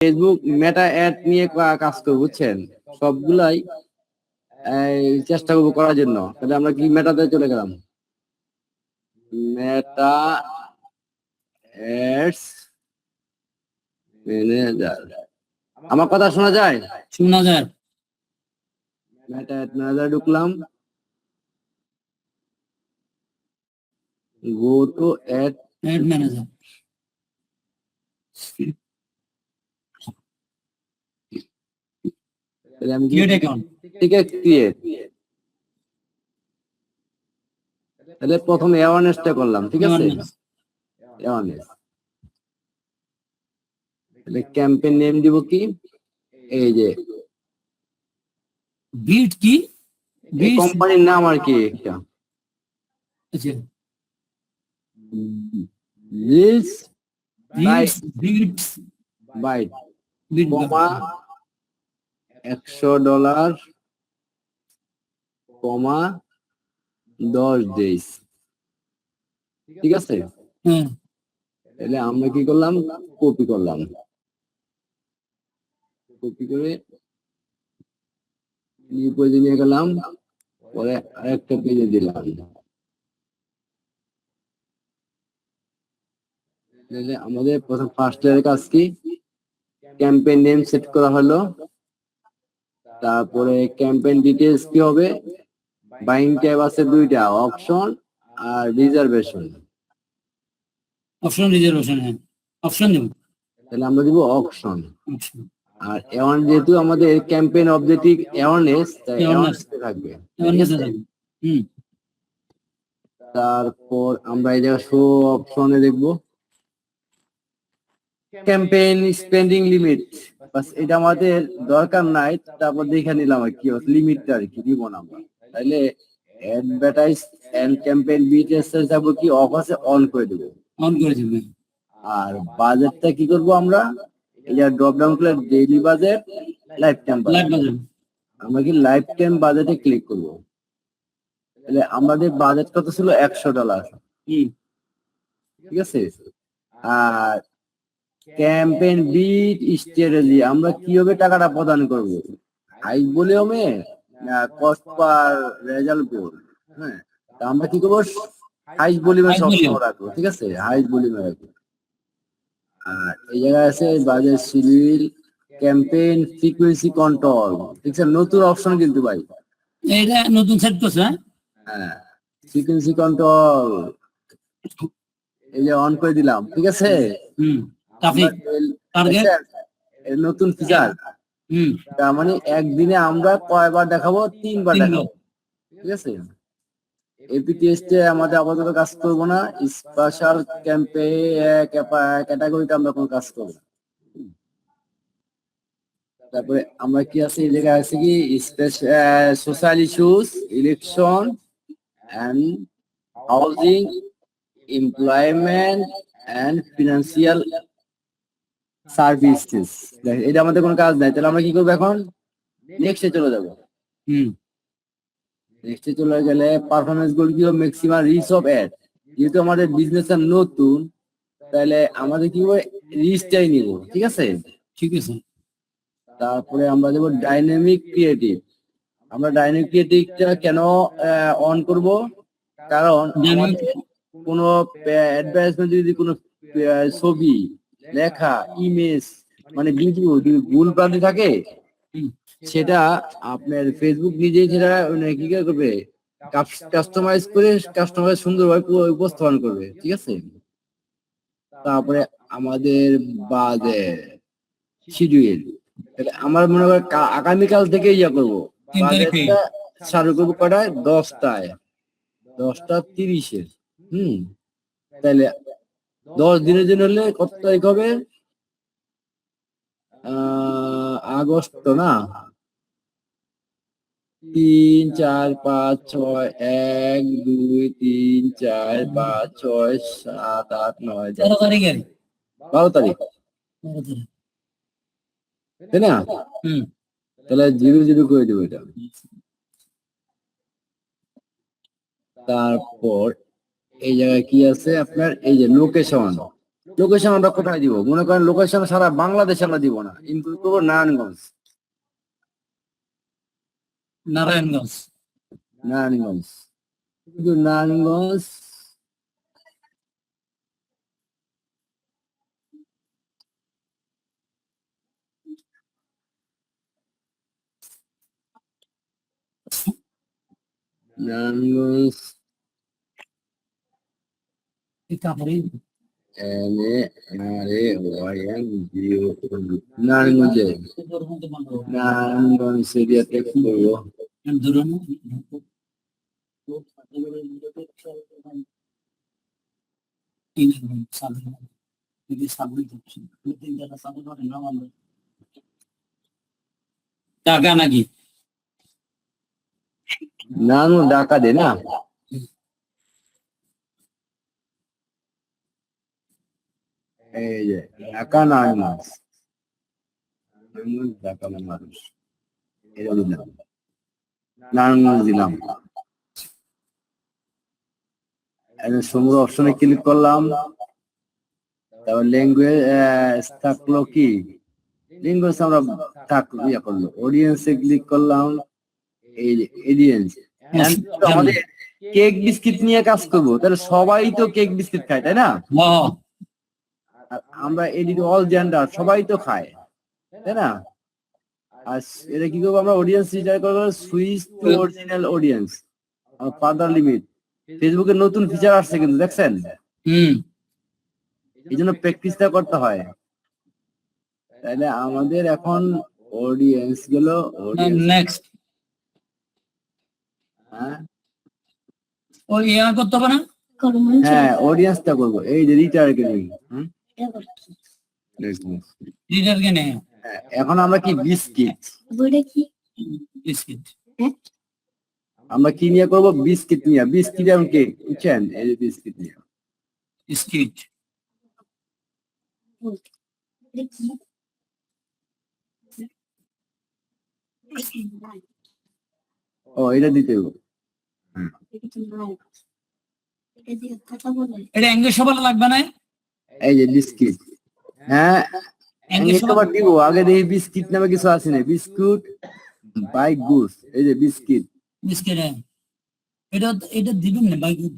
Facebook Meta add নিয়ে কাজ করবো, বুঝছেন? সবগুলাই চেষ্টা করবো করার জন্য। তাহলে আমরা কি মেটাতে চলে গেলাম, মেটা অ্যাডস ম্যানেজার। আমার কথা শোনা যায়? শোনা যায়। মেটা অ্যাড ম্যানেজার ঢুকলাম, গো টু অ্যাড ম্যানেজার। আমি ক্রিয়েট অ্যাকাউন্ট, ঠিক আছে, ক্রিয়েট। তাহলে প্রথম অ্যাওয়ারনেসটা করলাম, ঠিক আছে, অ্যাওয়ারনেস। তাহলে ক্যাম্পেইন নেম দিব কি, এই যে বিট কি, এই কোম্পানির নাম আর কি একটা, আচ্ছা লিস বিটস বাইট কমা $100 কমা 10 days, ঠিক আছে। হ্যাঁ তাহলে আমরা কি করলাম, কপি করলাম, কপি করে নিউ পেজে নিয়ে গেলাম, পরে আরেকটা পেজে দিলাম। তাহলে আমাদের প্রথম ফার্স্ট এর কাজ কি, ক্যাম্পেইন নেম সেট করা হলো, তারপরে ক্যাম্পেইন ডিটেইলস কি হবে, বাইং ট্যাব আছে দুইটা, অপশন আর রিজার্ভেশন। অপশন রিজার্ভেশন, হ্যাঁ অপশন দেব। তাহলে আমরা দিব অপশন। আর যেহেতু আমাদের ক্যাম্পেইন অবজেক্টিভ অ্যাওয়ারনেস, তাই অ্যাওয়ারনেস থাকবে। তারপর আমরা এই জায়গা শো অপশনে দেখব ক্যাম্পেইন স্পেন্ডিং লিমিট, বাস এটা আমাদের দরকার নাই। তারপর দেখে নিলাম আর কি লিমিটটা আর কি দিব না আমরা। তাহলে অ্যাডভার্টাইজ এন্ড ক্যাম্পেইন বিটিএস যাব কি অফ আছে, অন করে দেব, অন করে দিবেন। আর বাজেটটা কি করব আমরা, এই যে ড্রপ ডাউন করে daily budget, life time budget, আমরা কি লাইফ টাইম বাজেটে ক্লিক করব। তাহলে আমাদের বাজেট কত ছিল, $100, ঠিক আছে। আর ক্যাম্পেইন বিট স্ট্র্যাটেজি, আমরা কিভাবে টাকাটা প্রদান করব, হাই ভলিউমে না কস্ট পার রেজাল্ট বোর্ড। হ্যাঁ, তা আমরা কি করবো, হাই ভলিউমে সবসময় রাখবো, ঠিক আছে, হাই ভলিউমে রাখবো। আর এই জায়গায় আছে budget schedule, campaign frequency control, ঠিক আছে, নতুন অপশন কিন্তু ভাই, এটা নতুন সেট করছে। হ্যাঁ ফ্রিকোয়েন্সি কন্ট্রোল এই যে অন করে দিলাম, ঠিক আছে। নতুন ফিচার, তার মানে একদিনে আমরা কয়বার দেখাবো, 3বার দেখাবো, ঠিক আছে। এপিটিএসটি আমাদের আপাতত কাজ করবো না, স্পেশাল ক্যাটাগরিতে আমরা কোনো কাজ করবো না। তারপরে আমরা কি আছে, এই জায়গায় আছে কি social issues, election and housing, employment and financial services, এটা আমাদের কোনো কাজ নাই। তাহলে আমরা কি করবো এখন, নেক্সটে চলে যাবো। নেক্সটে চলে গেলে পারফরমেন্স গোল কি, ম্যাক্সিমাম রিচ অফ অ্যাড, যেহেতু আমাদের বিজনেস নতুন, তাহলে আমাদের কি হবে, রিচটাই নিব, ঠিক আছে, ঠিক আছে। তারপরে আমরা দেবো ডাইনামিক ক্রিয়েটিভ। আমরা ডাইনামিক ক্রিয়েটিভটা কেন অন করব, কারণ আমাদের কোনো অ্যাডভার্টাইজমেন্ট যদি কোনো ছবি, লেখা, ইমেজ মানে ভিডিও যদি ভুল প্রান্তে থাকে, সেটা আপনার ফেসবুক নিজেই সেটা কি করবে, কাস্টমাইজ করে কাস্টমাইজ সুন্দরভাবে উপস্থাপন করবে, ঠিক আছে। তারপরে আমাদের বাজেট শিডিউল, তাহলে আমার মনে হয় আগামীকাল থেকে ইয়া করবো, বাজেটটা চালু করবো কটায়, 10:30 তাহলে 10 দিনের জন্য হলে কত তারিখ হবে, আগস্ট না, 3, 4, 5, 6, 1, 2, 3, 4, 5, 6, 7, 8, 9, 10, 12 তারিখ, তাই না? তাহলে 0 করে দেবো এটা। তারপর এই জায়গায় কি আছে আপনার, এই যে লোকেশন, লোকেশন আমরা কোথায় দিব? মনে করেন লোকেশন সারা বাংলাদেশে আমরা দিব না, ইনক্লুড করবো নারায়ণগঞ্জ। নারায়ণগঞ্জ। নারায়ণগঞ্জ, শুধু নারায়ণগঞ্জ। নারায়ণগঞ্জ এই কাপড়ে নারায়ণগঞ্জে নারায়ণগঞ্জ এরিয়াতে করবো। দূরে না টাকা নাকি নারায়ণগঞ্জ ঢাকা দে না, এই যে ঢাকা নারায়ণগঞ্জ, নারায়ণগঞ্জ ঢাকা মানুষ এটা দিলাম, নারায়ণগঞ্জ দিলাম। সমুদ্র অপশনে ক্লিক করলাম, তারপর ল্যাঙ্গুয়েজ থাকলো কি, ল্যাঙ্গুয়েজ আমরা থাকলো ইয়ে করলো, অডিয়েন্সে ক্লিক করলাম, এই যে অডিয়েন্স। আমাদের কেক বিস্কিট নিয়ে কাজ করবো, তাহলে সবাই তো কেক বিস্কিট খায় তাই না? আর আমরা এডিট অল জেন্ডার, সবাই তো খায় তাই না? আর এটা কি করবো আমরা, অডিয়েন্স রিটায়ার করবো, switch to original audience, further limit. ফেসবুকের নতুন ফিচার আসছে কিন্তু দেখছেন, এই জন্য প্র্যাকটিসটা করতে হয়। তাহলে আমাদের এখন অডিয়েন্স গুলো নেক্সট ও ইয়া করতে হবে না, হ্যাঁ অডিয়েন্সটা করবো, এই যে রিটার্গেটিং। রিডার কে নেই এখন আমরা কি বিস্কিট, বিস্কিট আমরা কি নিয়ে করবো, বিস্কিট নিয়ে, বিস্কিট এবং কেক, বুঝছেন? এই যে বিস্কিট নিয়ে বিস্কিট ও এটা দিতে হবে। এটা ইংলিশ বলা লাগবে না, এই যে বিস্কিট, হ্যাঁ ইংলিশ আবার দিব। আগে দেখি বিস্কিট নামে কিছু আছে না, বিস্কুট বাই গুডস, এই যে বিস্কিট, বিস্কিট এটা এটা দিবেন না বাই গুড।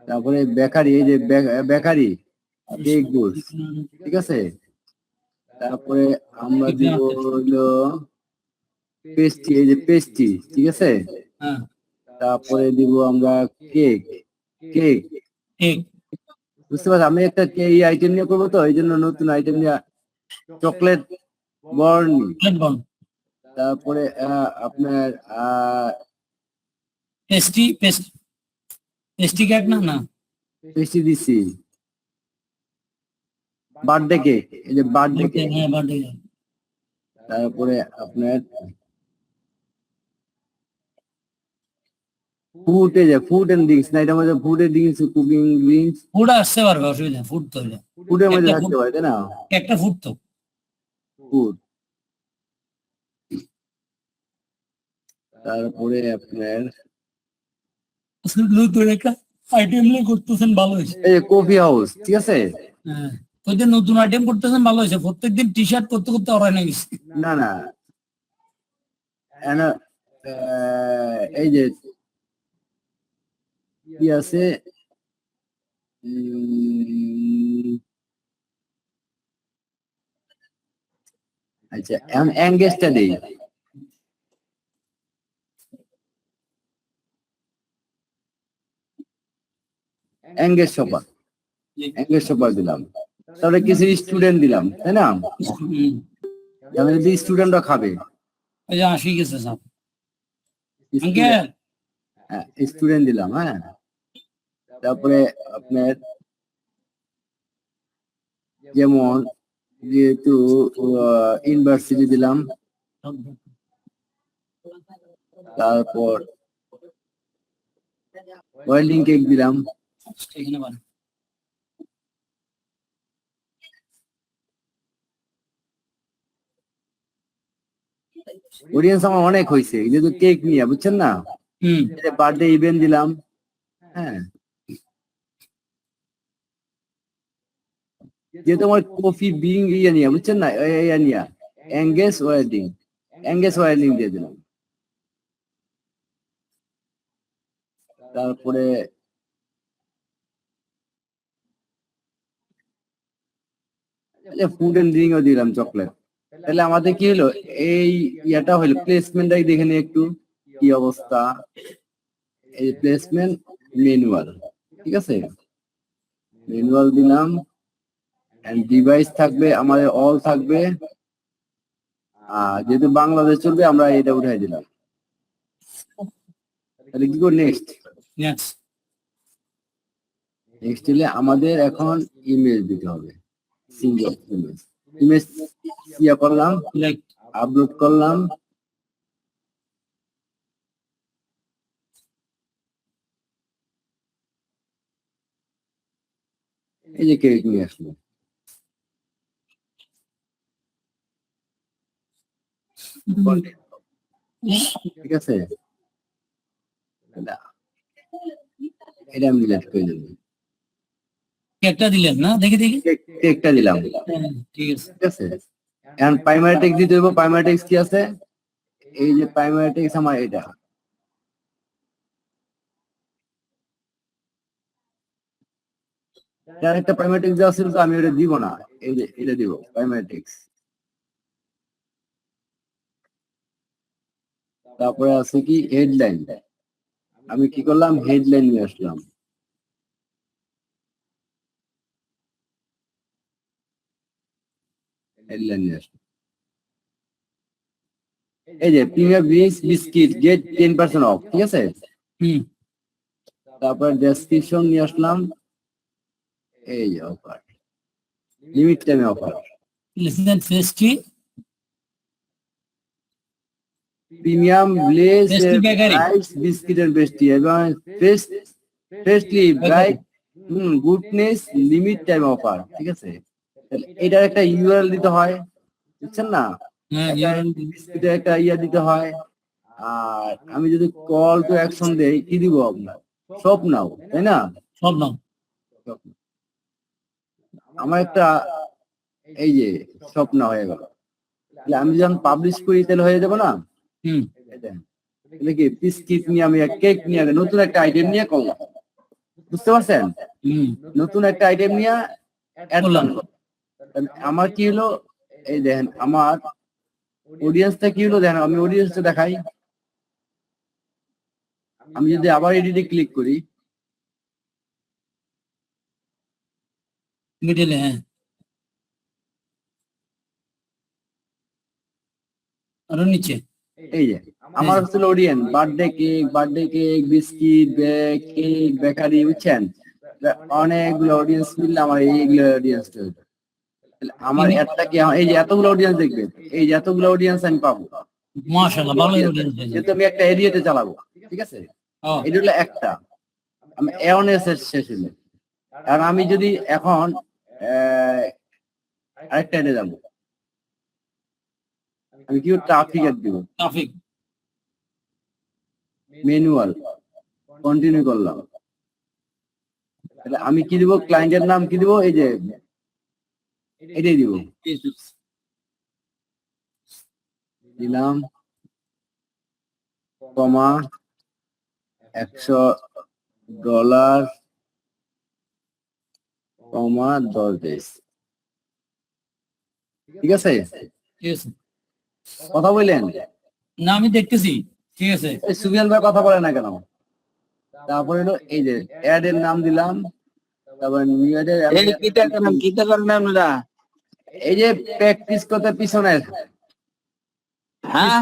তারপরে বেকারি, এই যে বেকারি কেক গুডস, ঠিক আছে। তারপরে আমরা দিব হলো পেস্ট্রি, এই যে পেস্ট্রি, ঠিক আছে। হ্যাঁ তারপরে দিব আমরা কেক, কেক ঠিক বুঝতে পারছি। আমি একটা এই আইটেম নিয়ে করবো, তো এই জন্য নতুন আইটেম নিয়ে চকলেট বর্নি। তারপরে আপনার পেস্ট্রি পেস্ট্রি কেক না না পেস্ট্রি দিচ্ছি, বার্থডে কেক, এই যে বার্থডে কেক। হ্যাঁ বার্থডে কেক। তারপরে আপনার ফুড, এই যে ফুড এন্ড ড্রিঙ্কস, না এটার মধ্যে food and drinks, cooking drinks, food আসতে পারবে, অসুবিধা ফুড তো হইলে ফুডের মধ্যে থাকতে পারে তাই না? একটা ফুড তো ফুড। তারপরে আপনার নতুন একটা আইটেম নিয়ে করতেছেন, ভালো হয়েছে। এই যে কফি হাউস, ঠিক আছে। হ্যাঁ ওই যে নতুন আইটেম করতেছেন, ভালো হয়েছে। প্রত্যেকদিন টি শার্ট করতে করতে অরাই না গেছে। না না এই যে কি আছে, আচ্ছা এঙ্গেজটা দেই, এঙ্গেজ শপার, এঙ্গেজ শপার দিলাম। তাহলে কিছু স্টুডেন্ট দিলাম তাই না, স্টুডেন্টরা খাবে। ওই যে আসি গেছে সব স্টুডেন্ট দিলাম, হ্যাঁ। তারপরে আপনার যেমন যেহেতু ইউনিভার্সিটি দিলাম, তারপর ওয়েল্ডিং কেক দিলাম। অডিয়েন্স আমার অনেক হয়েছে যেহেতু কেক নিয়ে, বুঝছেন না। বার্থডে ইভেন্ট দিলাম, হ্যাঁ। যে তোমার কফি বিং ইয়ে নিয়ে বুঝছেন না, ইয়ে নিয়ে এঙ্গেজ ওয়েডিং দিয়ে দিলাম। তারপরে ফুড এন্ড ড্রিঙ্কও দিলাম চকলেট। তাহলে আমাদের কি হলো, এই ইয়াটা হলো প্লেসমেন্টটা দেখে নিই একটু কি অবস্থা। এই প্লেসমেন্ট ম্যানুয়াল, ঠিক আছে, ম্যানুয়াল দিলাম। এন্ড ডিভাইস থাকবে আমাদের অল থাকবে, যেহেতু বাংলাদেশ চলবে আমরা এটা উঠাই দিলাম। তাহলে কি করব নেক্সট? নেক্সট হলে আমাদের এখন ইমেজ দিতে হবে, সিঙ্গেল ইমেজ ইয়া করলাম, আপলোড করলাম। এই যে কেক নিয়ে আসলো, ঠিক আছে, এটা আমি ডিলিট করে দেব। কেকটা দিলেন না, দেখি দেখি কেকটা দিলাম, ঠিক আছে। ঠিক আছে। এখন প্রাইমারি টেক্সট দিতে হবে। প্রাইমারি টেক্সট কি আছে? এই যে প্রাইমারি টেক্সট আমার এটা, একটা প্রাইমারি টেক্সট দেওয়া ছিল তো আমি ওটা দিব না, এই যে এটা দিব প্রাইমারি টেক্সট। তারপরে আছে কি হেডলাইন, আমি কি করলাম হেডলাইন নিয়ে আসলাম। হেডলাইন নিয়ে আসলাম, এই যে প্রিমিয়ার বিস্কিট গেট 10% অফ, ঠিক আছে। তারপর ডেসক্রিপশন নিয়ে আসলাম, এই যে অফার, লিমিট টাইমে offer, listen pastry premium blaze Pastry bakery. Rice biscuit and pastry এবং pastry bright goodness limit time offer, ঠিক আছে। এটার একটা ইউআরএল দিতে হয়, বুঝছেন না, বিস্কিটের একটা ইয়া দিতে হয়। আর আমি যদি কল টু অ্যাকশন দেই কি দিব আপনার, সব নাও, তাই না, সব নাও। আমার একটা এই যে স্বপ্ন হয়ে গেল। আমি যখন পাবলিশ করি তাহলে হয়ে যাবে না। তাহলে কি বিস্কিট নিয়ে আমি কেক নিয়ে নতুন একটা আইটেম নিয়ে করলাম, বুঝতে পারছেন, নতুন একটা আইটেম নিয়ে অ্যাড করলাম। আমার কি হলো, এই দেখেন আমার অডিয়েন্সটা কি হলো, দেখেন আমি অডিয়েন্সটা দেখাই। আমি যদি আবার এডিটে ক্লিক করি, মিডলে, হ্যাঁ, আরো নিচে, এই যে আমার হচ্ছে audience birthday cake biscuit cake bakery, বুঝছেন, অনেকগুলো অডিয়েন্স মিললে আমার এইগুলো অডিয়েন্স। আমার একটা কি এই যে এতগুলো অডিয়েন্স দেখবে, এই যে এতগুলো অডিয়েন্স আমি পাবো, মাশাআল্লাহ, ভালো অডিয়েন্স হয়েছে। যেহেতু আমি একটা এরিয়াতে চালাবো, ঠিক আছে। এটা হলো একটা, আমি অ্যাওয়ারনেস শেষ হলো। আর আমি যদি এখন আরেকটা এনে যাবো, আমি কি ট্রাফিক এর দিব, ট্রাফিক ম্যানুয়াল কন্টিনিউ করলাম। তাহলে আমি কি দিব, ক্লায়েন্টের নাম কি দিব, এই যে এটাই দিব, দিলাম কমা $100 কমা 10 days, ঠিক আছে। ঠিক আছে, কথা বললেন না আমি দেখতেছি, ঠিক আছে। সুবিয়ান ভাই কথা বলে না কেন? তারপরে হলো এই যে অ্যাড এর নাম দিলাম, তারপর নিউ অ্যাড এর কিটা করেন আপনারা? এই যে প্র্যাকটিস করতে পিছনের হ্যাঁ,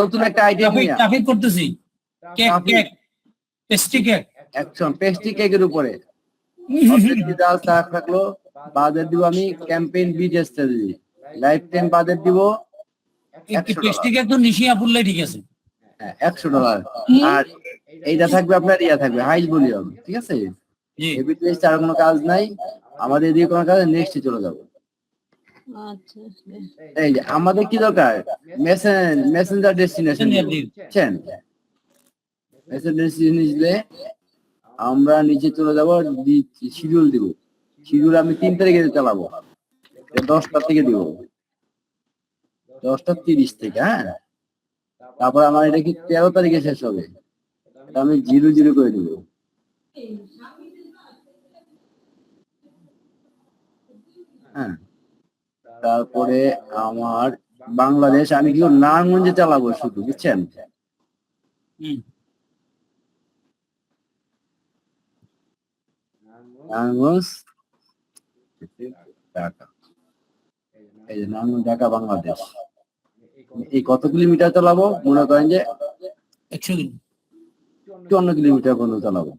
নতুন একটা আইটেম নিয়ে ট্রাফিক করতেছি, cake cake pastry cake, action pastry কেকের উপরে থাকলো। বাজেট দিব আমি campaign bid strategy, lifetime budget দিব পেস্ট্রি কেক তো নিশি আপুল্লাই, ঠিক আছে, $100। আর এইটা থাকবে আপনার ইয়া থাকবে হাই ভলিউম, ঠিক আছে। হেভি টেস্ট আর কোনো কাজ নাই আমাদের, এদিকে কোনো কাজ, নেক্সটে চলে যাবো। এই যে আমাদের কি দরকার, মেসেঞ্জার ডেস্টিনেশন, বুঝছেন, মেসেঞ্জার ডেস্টিনেশন দিলে আমরা নিচে চলে যাবো, শিডিউল দিব। শিডিউল আমি 3 তারিখে চালাবো, 10টা থেকে দিব, 10:30 থেকে। হ্যাঁ, তারপর আমার এটা কি 13 তারিখে শেষ হবে, এটা আমি 00 করে দিব। হ্যাঁ, তারপরে আমার বাংলাদেশ আমি কি নারায়ণগঞ্জে চালাবো শুধু, বুঝছেন? নারায়ণগঞ্জ, ঢাকা, এই যে নারায়ণগঞ্জ ঢাকা বাংলাদেশ। এই কত কিলোমিটার চালাবো? মনে করেন যে 100 দিন। 54 কিলোমিটার পর্যন্ত চালাবো।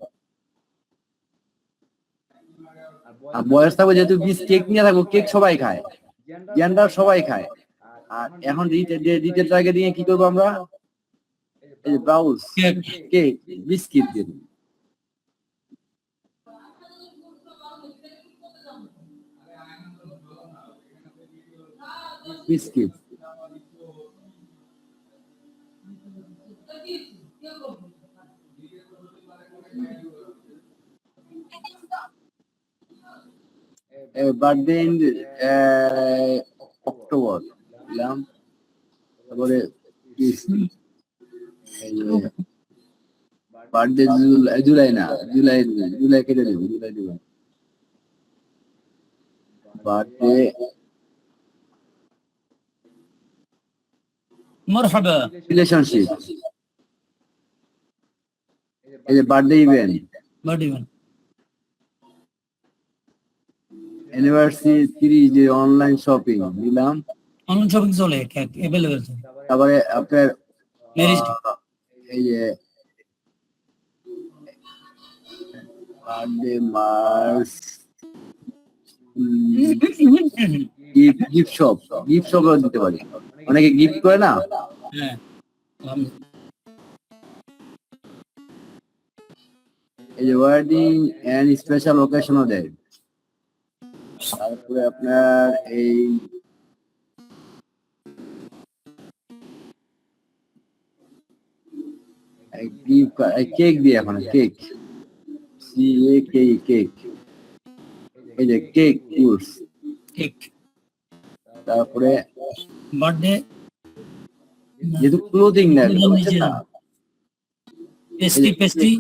আর বয়স থাকবে যেহেতু কেক নিয়ে থাকবো, কেক সবাই খায়, জেন্ডার সবাই খায়। আর এখন রিটেল টার্গেট দিয়ে কি করবো আমরা? এই যে ব্রাউজ কেক বিস্কিট দিয়ে দিই। বিস্কিট বার্থডে ইন অক্টোবর দিলাম, তারপরে বার্থডে জুলাই না, জুলাই কেটে দেবো, জুলাই দেবো। বার্থডে মারহাবা। রিলেশনশিপ, এই যে বার্থডে ইভেন্ট, অ্যানিভার্সারি 30 যে অনলাইন শপিং দিলাম। অনলাইন শপিং চলে, কেক अवेलेबल। তারপরে আপনার ম্যারেজ এই যে বার্থডে মার্চ গিফট শপ দিতে পারি, অনেকে গিফট করে না। হ্যাঁ, এই যে ওয়েডিং এন্ড স্পেশাল ওকেশনও দেয়। তারপরে আপনার এই কেক দিয়ে, এখন কেক কেক, এই যে কেক কোর্স, কেক। তারপরে বার্থডে যেহেতু ক্লোথিং না, পেস্ট্রি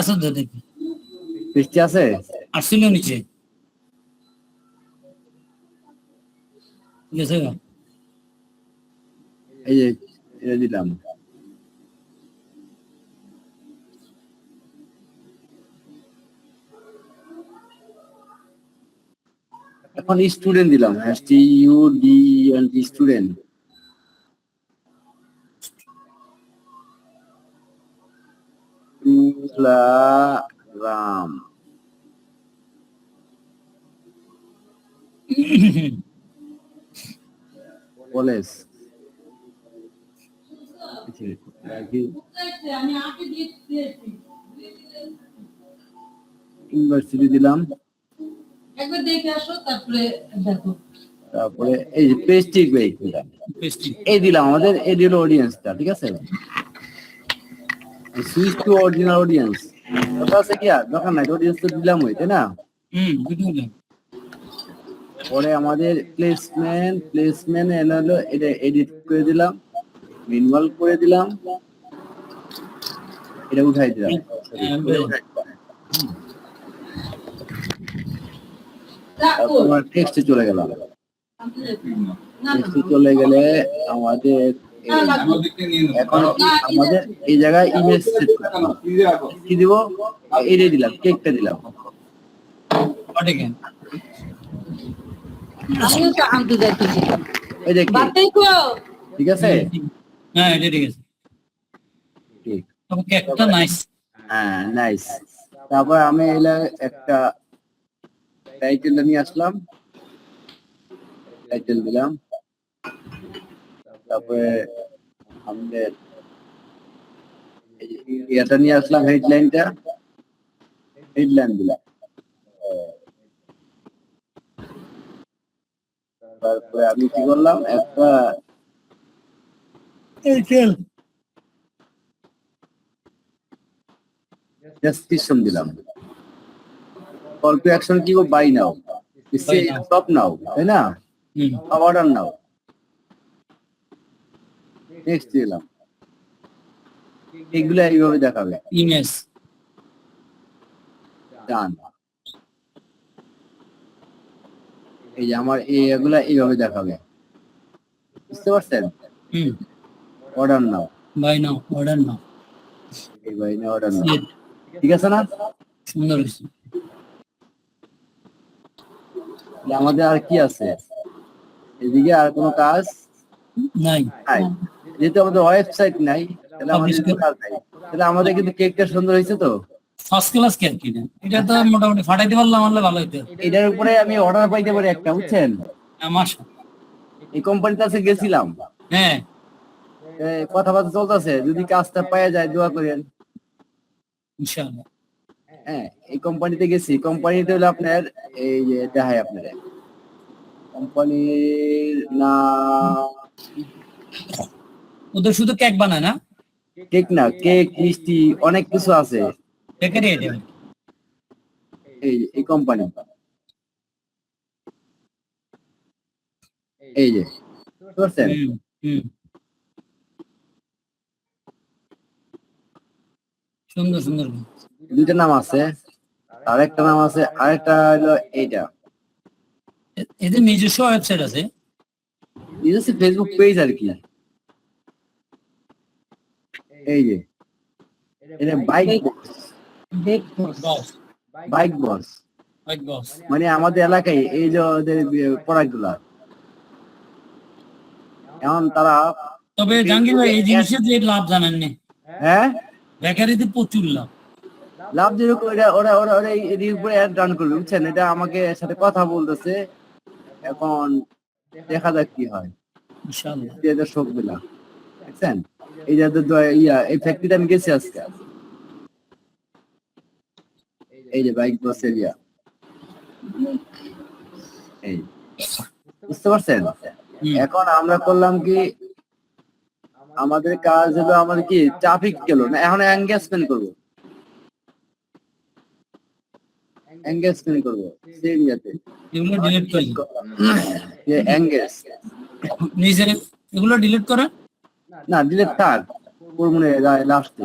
আছে তো, দেখি পেস্ট্রি আছে, আসছিল নিচে। গেছে গা। এই যে এটা দিলাম। এখন স্টুডেন্ট দিলাম, স্টুডেন্ট। রাম কলেজ, ইউনিভার্সিটি দিলাম। একবার দেখে আসো, তারপরে দেখো। তারপরে এই যে পেস্ট্রি বেক দিলাম, এই দিলাম আমাদের এডিও অডিয়েন্সটা, ঠিক আছে? সুইচ টু অরিজিনাল অডিয়েন্স, কথা আছে কি আর দরকার নাই, অডিয়েন্স তো দিলাম ওই, তাই না? পরে আমাদের প্লেসমেন্ট হলো এটা এডিট করে দিলাম, মিনিমাল করে দিলাম, এটা উঠাই দিলাম। তোমার টেক্সটে চলে গেলাম, টেক্সটে চলে গেলে আমাদের এখন আমাদের এই জায়গায় ইমেজ সেট কি দিব, এটাই দিলাম, কেকটা দিলাম। আমিও তো আনতে যাইতেছি, এই যে ঠিক আছে, হ্যাঁ এটা ঠিক আছে, ঠিক। কেকটা নাইস। হ্যাঁ নাইস। তারপর আমি এলা একটা টাইটেল নিয়ে আসলাম, টাইটেল দিলাম। তারপরে আমাদের এটা নিয়ে আসলাম, হেডলাইন দিলাম। তারপরে আমি কি করলাম, একটা ডেসক্রিপশন দিলাম, কল টু অ্যাকশন কি বাই নাও, স্টপ নাও, তাই না? Order now. নেক্সট দিলাম, এগুলো এইভাবে দেখাবে। Image done. এই যে আমার এগুলা এইভাবে দেখাবে, বুঝতে পারছেন? Order now, buy now, order now, এই বাই নাও, অর্ডার নাও, ঠিক আছে না? সুন্দর হয়েছে। আমাদের আর কি আছে এদিকে? আর কোনো কাজ নাই, নাই, যেহেতু আমাদের ওয়েবসাইট নাই, তাহলে আমাদের কোনো কাজ নাই। তাহলে আমাদের কিন্তু কেকটা সুন্দর হয়েছে তো। ফার্স্ট ক্লাস কেক কিনা, এটা তো মোটামুটি ফাটাইতে পারলাম, আমার ভালো হইতো। এটার উপরে আমি অর্ডার পাইতে পারি একটা, বুঝছেন? এই কোম্পানিতে আছে, গেছিলাম, হ্যাঁ, কথাবার্তা চলতেছে, যদি কাজটা পাওয়া যায় দোয়া করেন। ইনশাআল্লাহ। হ্যাঁ, এই কোম্পানিতে গেছি, কোম্পানিতে হলো আপনার এই যে দেখায় আপনার কোম্পানির নাম, ওদের শুধু কেক বানায় না? কেক না, কেক মিষ্টি অনেক কিছু আছে। Bakery item. এই কোম্পানি, এই যে বুঝছেন? সুন্দর সুন্দর। দুইটা নাম আছে, আরেকটা নাম আছে, আরেকটা হলো এইটা। এদের নিজস্ব ওয়েবসাইট আছে, নিজস্ব ফেসবুক পেজ আর কি। এই যে এটা বাইক বস, বাইক বস, বাইক বস। মানে আমাদের এলাকায় এই যে ওদের প্রোডাক্ট গুলা। এখন তারা, তবে জাহাঙ্গীর ভাই এই জিনিসের যে লাভ জানেননি, হ্যাঁ বেকারিতে প্রচুর লাভ। লাভ যেরকম ওরা ওরা ওরা এর উপরে অ্যাড রান করবে, বুঝছেন? এটা আমাকে সাথে কথা বলতেছে, এখন দেখা যাক কি হয়। ইনশাআল্লাহ। এদের শোক দিলা, বুঝছেন? এই যে এই ফ্যাক্টরিতে আমি গেছি আজকে, এই যে বাইক বস এরিয়া, এই বুঝতে পারছেন? এখন আমরা করলাম কি, আমাদের কাজ হলো, আমাদের কি ট্রাফিক গেল না, এখন এঙ্গেজমেন্ট করবো, এঙ্গেজমেন্ট করবো সেই এরিয়াতে। এগুলো ডিলিট করেন, যে এঙ্গেজ নিজের এগুলো ডিলিট করেন। না, ডিলেট থাক, করবো না লাস্টে।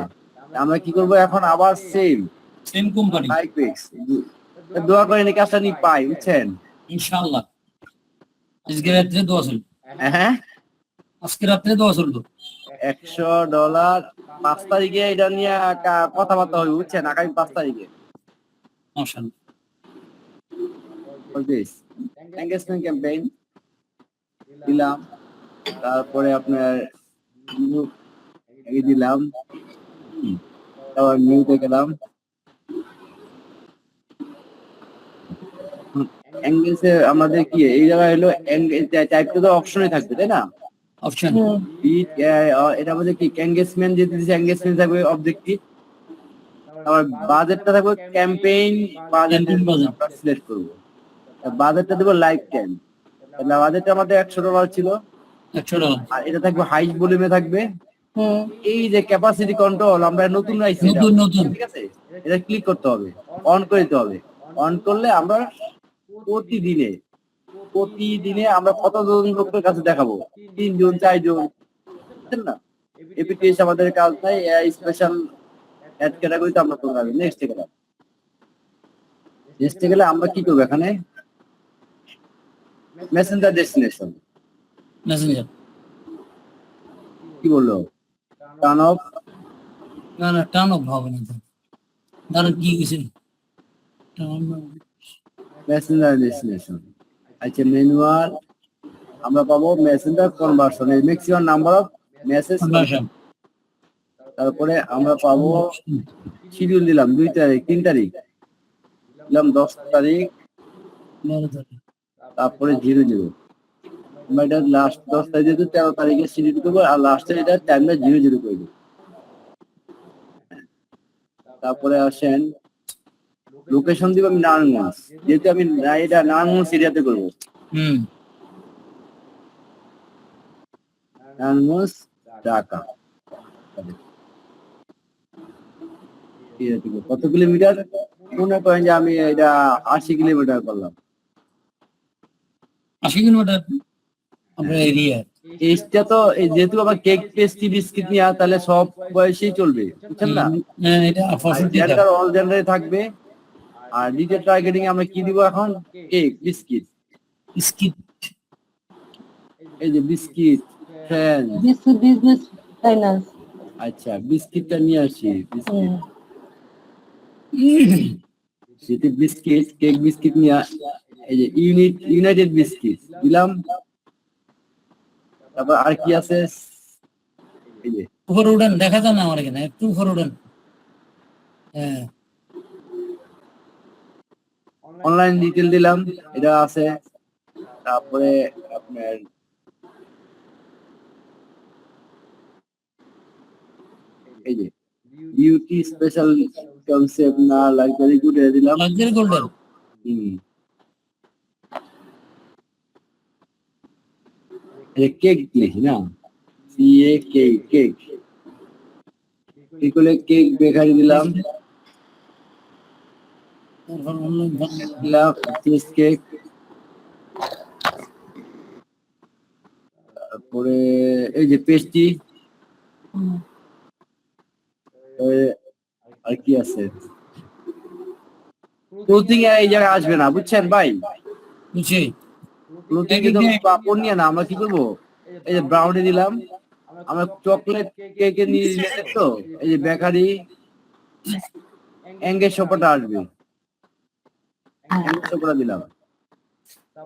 আমরা কি করবো এখন, আবার সেম কোম্পানি। বাইক পিক্স দোয়া করেন এই কাজটা নিয়ে পাই, বুঝছেন? ইনশাআল্লাহ। আজকে রাত্রে দোয়া চলবে। হ্যাঁ, আজকে রাত্রে দোয়া চলবে। $100 5 তারিখে এটা নিয়ে কথাবার্তা হবে, বুঝছেন? আগামী 5 তারিখে মাশাআল্লাহ। এঙ্গেজমেন্ট ক্যাম্পেইন দিলাম, তারপরে আপনার দিলাম, তারপর নিউতে গেলাম, এঙ্গেজে আমাদের কি এই জায়গায় হলো টাইপটা তো অপশনে থাকবে, তাই না? অপশন এটা আমাদের কি এঙ্গেজমেন্ট, যেতে দিচ্ছে এঙ্গেজমেন্ট থাকবে অবজেক্টিভ, আবার বাজেটটা থাকবে ক্যাম্পেইন বাজেট, আমরা সিলেক্ট করব। বাজেটটা দেবো লাইফ টাইম, তাহলে বাজেটটা আমাদের $100 ছিল, $100। আর এটা থাকবে হাই ভলিউমে থাকবে। এই যে ক্যাপাসিটি কন্ট্রোল, আমরা নতুন আইছি, নতুন। ঠিক আছে? এটা ক্লিক করতে হবে, অন করে দিতে হবে। অন করলে আমরা প্রতিদিনে আমরা কতজন লোকের কাছে দেখাবো, 3 জন 4 জন, বুঝছেন না? এপিটিএস আমাদের কাজ নাই, স্পেশাল অ্যাড ক্যাটাগরিতে আমরা করব। নেক্সট গেলে আমরা কি করব, এখানে মেসেঞ্জার ডেস্টিনেশন, মেসেঞ্জার কি বললো, টার্ন অফ, না টার্ন অফ হবে না, দাঁড়ান কি কিছু মেসেঞ্জার ডেস্টিনেশন। আচ্ছা, ম্যানুয়াল আমরা পাবো Messenger conversion, maximum number of message conversion. তারপরে আমরা পাবো শিডিউল দিলাম 2 তারিখ 3 তারিখ দিলাম, 10 তারিখ, তারপরে 00 আমরা এটা লাস্ট 10 তারিখে 13 তারিখে শিডিউল করবো, আর লাস্টে এটা টাইমটা 00 করবো। তারপরে আসেন লোকেশন দিব আমি নারায়ণগঞ্জ, যেহেতু আমি এটা নারায়ণগঞ্জ এরিয়াতে করবো, নারায়ণগঞ্জ ঢাকা। কত কিলোমিটার? মনে করেন যে আমি এটা 80 কিলোমিটার করলাম। 80 কিলোমিটার আপনার এরিয়া। এইটা তো যেহেতু আমার কেক পেস্ট্রি বিস্কিট নিয়ে তাহলে সব বয়সেই চলবে, বুঝছেন না? এটা 65 জেন্ডার অল জেন্ডারে থাকবে। আর দ্বিতীয় টার্গেটিং আমরা কি দিব এখন? Cake biscuit. স্কিপ। এই যে বিস্কিট ফ্যান। Business finance. আচ্ছা বিস্কিটটা নিয়ে আসি। বিস্কিট সেটি বিস্কিট কেক বিস্কিট নিয়ে এই যে ইউনাইটেড বিস্কিট দিলাম। তারপর আর কি আছে? এই যে উপরে উড়ান, দেখা যায় না আমার এখানে, একটু উপরে উড়ান। হ্যাঁ, অনলাইন ডিটেল দিলাম, এটা আছে। তারপরে আপনার এই যে বিউটি স্পেশাল কনসেপ্ট না লাক্সারি গুড দিলাম। Luxury golden. কেক লিখি না, কেক কেক কেক বেকারি দিলাম। তারপর অনলাইন দিলাম চিজ কেক। তারপরে এই যে পেস্ট্রি। আর কি আছে? ক্লোথিং এই জায়গায় আসবে না, বুঝছেন ভাই? বুঝছি। ক্লোথিং কিন্তু কাপড় নিয়ে না, আমরা কি করবো? এই যে ব্রাউনি দিলাম, আমরা চকলেট কেকে নিয়ে রিলেটেড তো এই যে বেকারি এঙ্গেজ শপটা আসবে, এঙ্গেজ শপটা দিলাম।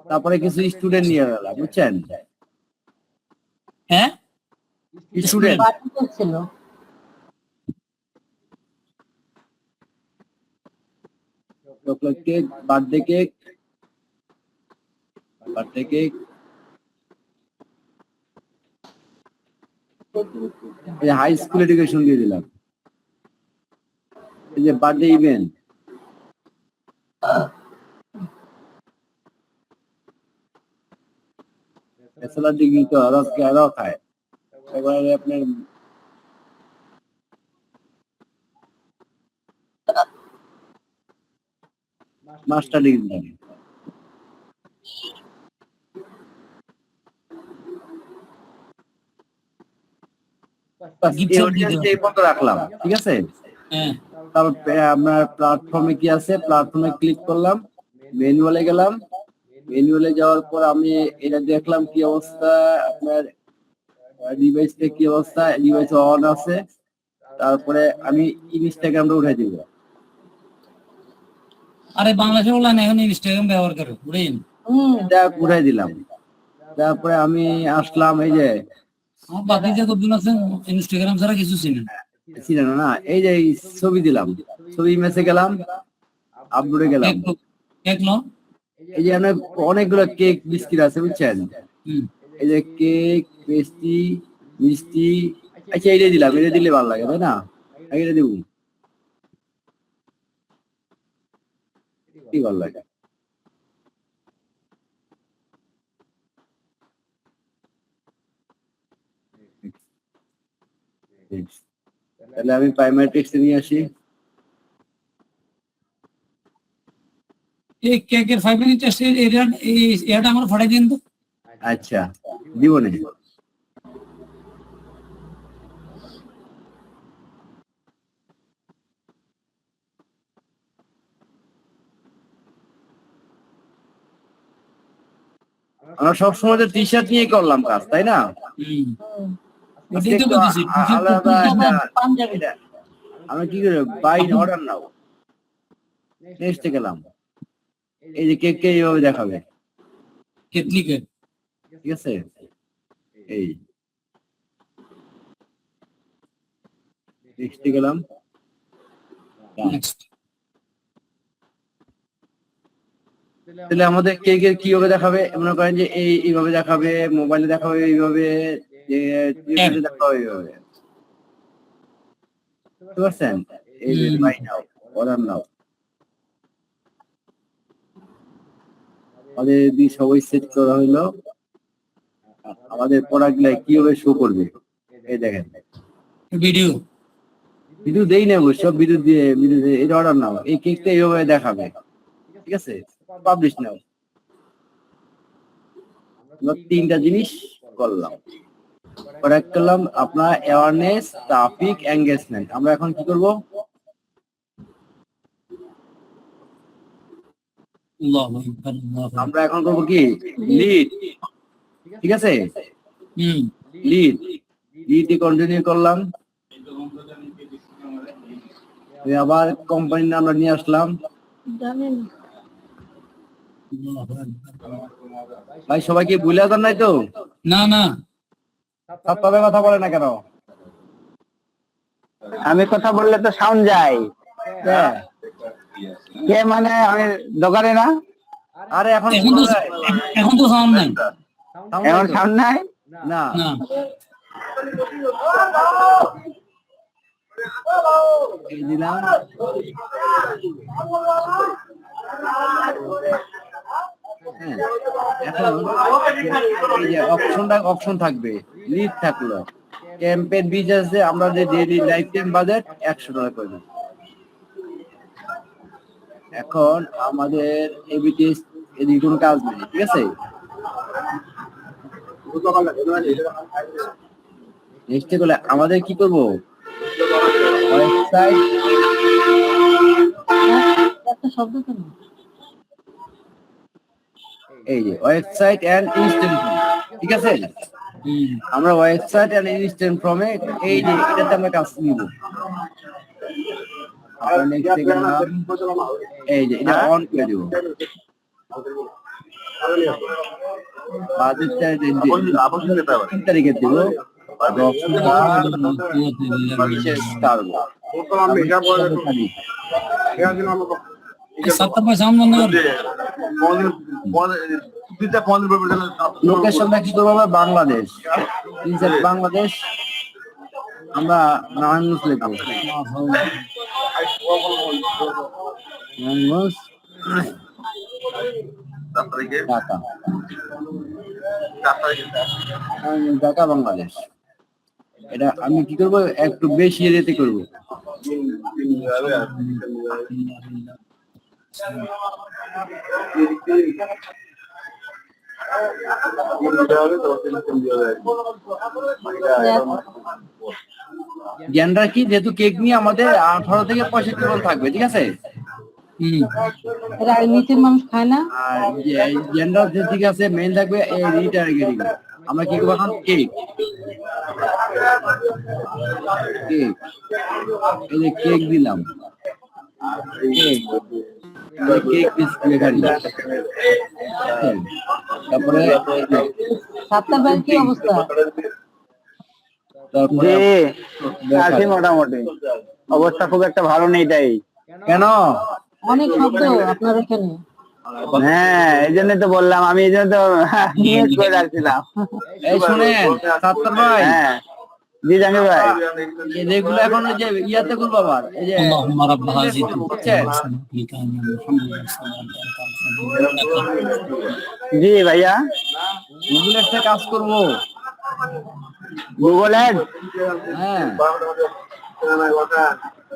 তারপরে কিছু স্টুডেন্ট নিয়ে গেলাম, বুঝছেন? হ্যাঁ, স্টুডেন্ট ছিল chocolate cake, birthday cake, high school education দিয়ে দিলাম। এই যে বার্থডে ইভেন্ট, ব্যাচেলার ডিগ্রি তো আরো খায়। এবারে আপনার মাস্টার ডিগ্রি এই পর্যন্ত রাখলাম, ঠিক আছে? হ্যাঁ, তারপর আপনার প্ল্যাটফর্মে কি আছে? প্ল্যাটফর্মে ক্লিক করলাম, ম্যানুয়ালে গেলাম। ম্যানুয়ালে যাওয়ার পর আমি এটা দেখলাম কি অবস্থা, আপনার ডিভাইসটা কি অবস্থা। ডিভাইস অন আছে। তারপরে আমি ইনস্টাগ্রামটা উঠাই দিব। আরে বাংলাদেশে বলা না, এখন ইনস্টাগ্রাম ব্যবহার করে উড়েন। এটা উঠাই দিলাম। তারপরে আমি আসলাম, এই যে আমার বাকি যে কতজন আছেন ইনস্টাগ্রাম ছাড়া কিছু চিনেন ছিলেন না, এই যে ছবি দিলাম, ছবি ইমেজে গেলাম, আপলোডে গেলাম। দেখলো এই যে অনেকগুলো কেক বিস্কিট আছে, বুঝছেন? এই যে কেক পেস্ট্রি মিষ্টি। আচ্ছা এইটা দিলাম, এটা দিলে ভালো লাগে তাই না? এটা দিব, কি ভালো লাগে। তাহলে আমি প্রাইমারি টেক্সটে নিয়ে আসি। এই কেকের 5 মিনিট টেস্টের এরিয়াটা আমার ফটাই দিন তো। আচ্ছা দিব না। আমরা সবসময় তো টি শার্ট নিয়ে করলাম কাজ, তাই না? আলাদা আমরা কি করে বাইন অর্ডার নাও। নেক্সটে গেলাম, এই যে কেক কে এইভাবে দেখাবে, কেটলি কেক, ঠিক আছে? এই নেক্সটে গেলাম। নেক্সট। তাহলে আমাদের কেকের কিভাবে দেখাবে? মনে করেন যে এইভাবে দেখাবে, মোবাইলে দেখাবে এইভাবে, দেখাবে এইভাবে, বুঝতে পারছেন? এই যে বাই নাও অর্ডার নাও, আমাদের যদি সবাই সেট করা হইলো, আমাদের প্রোডাক্ট গুলা কিভাবে শো করবে এই দেখেন। ভিডিও দেই না অবশ্য, ভিডিও দিয়ে এটা অর্ডার নাও, এই কেকটা এইভাবে দেখাবে, ঠিক আছে, পাবলিশ নাও। আমরা 3টা জিনিস করলাম। প্রোডাক্ট করলাম আপনার অ্যাওয়ারনেস, ট্রাফিক, এঙ্গেজমেন্ট। আমরা এখন কি করব? আল্লাহু আকবার, আল্লাহু আকবার। আমরা এখন করব কি? লিড, ঠিক আছে, লিড কন্টিনিউ করলাম। আবার কোম্পানির নাম নিয়ে আসলাম। জানেন আল্লাহু আকবার। ভাই সবাই কি ভুলে যান নাই তো? না না, সপ্তাহে কথা বলে না কেন? আমি কথা বললে তো সাউন্ড যায়। হ্যাঁ। কে মানে আমি দোকানে না, আরে এখন এখন তো সাউন্ড নাই। এখন সাউন্ড নাই। না না, এই দিলাম। হ্যাঁ, এখন এই যে অপশন থাকবে, লিড থাকলো, ক্যাম্পেইন বীজ আছে, আমরা যে ডেইলি লাইফ টাইম বাজেট $100 করব। এখন আমাদের এবিটিএস এদিকে কোনো কাজ নেই, ঠিক আছে। নেক্সট গুলো আমাদের কি করব? ওয়েবসাইট, একটা শব্দ কেন? এই যে ওয়েবসাইট এন্ড ইনস্ট্যান্ট, ঠিক আছে। আমরা ওয়েবসাইট এন্ড ইনস্ট্যান্ট ফর্মে এই যে এটাতে আমরা কাজ নিব। আমরা নেক্সট গেলাম, এই যে এটা অন করে দিব। বাজেটটা 3 তারিখে দিব। সাতটার পর সাউন্ড বন্ধ করবে। লোকেশনটা কি করবো? আমরা বাংলাদেশ, বাংলাদেশ, আমরা নারায়ণগঞ্জ লিখবো। নারায়ণগঞ্জ, ঢাকা, ঢাকা বাংলাদেশ। এটা আমি কি করবো? একটু বেশি এরিয়াতে করবো। জেন্ডার কি, যেহেতু কেক নিয়ে আমাদের 18 থেকে 65 জন থাকবে, ঠিক আছে। এরা নিচের মানুষ খায় না। আর জেন্ডার যে ঠিক আছে, মেল থাকবে এই রিটার্গেটিং। আমরা কি করবো এখন? কেক, কেক, এই যে কেক দিলাম, কেক, কেক ডিসপ্লে গাড়ি। তারপরে সাতটার বাইরে কি অবস্থা? তারপরে জি আছি মোটামুটি, অবস্থা খুব একটা ভালো নেই তাই। কেন? অনেক শব্দ আপনার এখানে। হ্যাঁ এই জন্যই তো বললাম, আমি এই জন্য তো নিউজ করে রাখছিলাম। এই শুনেন সাত্তার ভাই, হ্যাঁ জি জাহাঙ্গীর ভাই। যেগুলো এখন ওই যে ইয়াতে করবো আবার, এই যে আল্লাহুম্মা রাব্ব হাযিহি বুঝছেন? জি ভাইয়া, গুগল একটা কাজ করবো। গুগল অ্যাড, হ্যাঁ,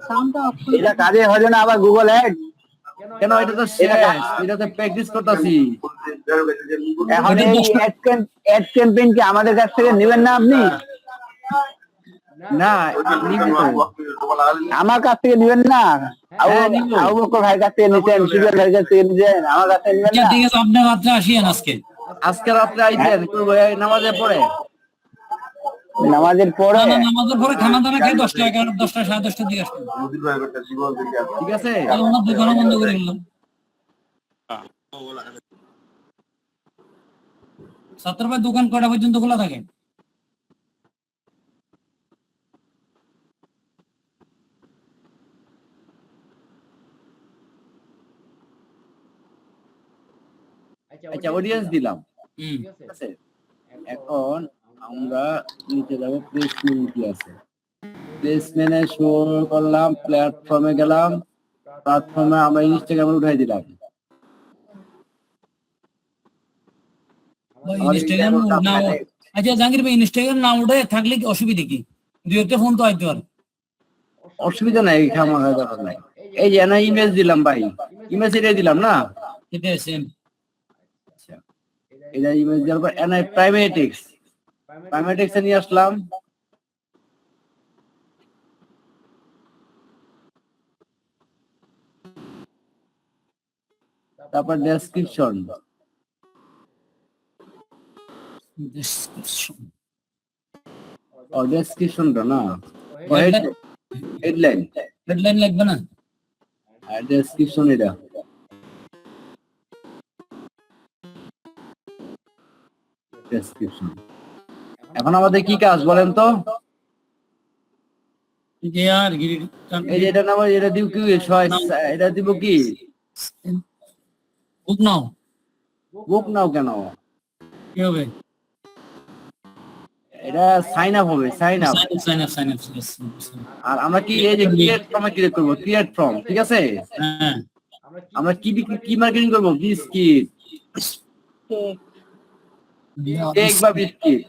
সাউন্ডটা অফ করে এটা কাজে হবে না আবার গুগল অ্যাড। কেন? এটা তো শেষ, এটাতে প্র্যাকটিস করতেছি। এখন এই অ্যাড ক্যাম্পেইন কি আমাদের কাছ থেকে নেবেন না আপনি? না, নিবি তো। আমার কাছ থেকে নেবেন না? হ্যাঁ, নিবো। আবু বকর ভাইয়ের কাছ থেকে নিতেন, সুজয় ভাইয়ের কাছ থেকে নিতেন, আমার কাছ থেকে নেবেন না? ঠিক আছে, আপনি রাত্রে আসিয়েন আজকে। আজকে রাত্রে আইছেন করবো এই নামাজের পরে। নামাজের পরে? না, নামাজের পরে খানা দানা খেয়ে 10টা 11 10টা 10:30টার দিকে আসবেন। ঠিক আছে, তাহলে ওনার দোকানও বন্ধ করে দিলাম। সাতটার পর দোকান কয়টা পর্যন্ত খোলা থাকে? আচ্ছা অডিয়েন্স দিলাম, হুম, ঠিক আছে। এখন আমরা নিচে যাবো, প্লেসমেন্ট কি আছে, প্লেসমেন্টে শো করলাম, প্ল্যাটফর্মে গেলাম, প্ল্যাটফর্মে আমরা ইনস্টাগ্রামে উঠাই দিলাম। ইনস্টাগ্রাম না, আচ্ছা জাহাঙ্গীর ভাই ইনস্টাগ্রাম না উঠে থাকলে কি অসুবিধা কি? দুই একটা ফোন তো আইতে পারে। অসুবিধা নাই, খামাখা দরকার নাই। এই যে না ইমেজ দিলাম ভাই, ইমেজ এটাই দিলাম না, এটা সেম। আচ্ছা এটা ইমেজ দেওয়ার পর এনআই প্রাইমারি টেক্সট, প্রাইমারি টেক্সটে নিয়ে আসলাম। তারপর ডেসক্রিপশন, ডেসক্রিপশন ও ডেসক্রিপশনটা না, হেডলাইন, হেডলাইন লাগবে না? আর ডেসক্রিপশন এটা ডেসক্রিপশন। এখন আমাদের কি কাজ বলেন তো? যে আর এই যে এটা নাম, এটা দিব কি, এটা দিব কি, বুক নাও। বুক নাও কেন? কি হবে? এটা সাইন আপ হবে, সাইন আপ। Sign up. আর আমরা কি এই যে ক্রিয়েট ফর্মে ক্রিয়েট করব, ক্রিয়েট ফর্ম, ঠিক আছে? হ্যাঁ, আমরা কি কি মার্কেটিং করব? বিস্কিট, কেক বা বিস্কিট।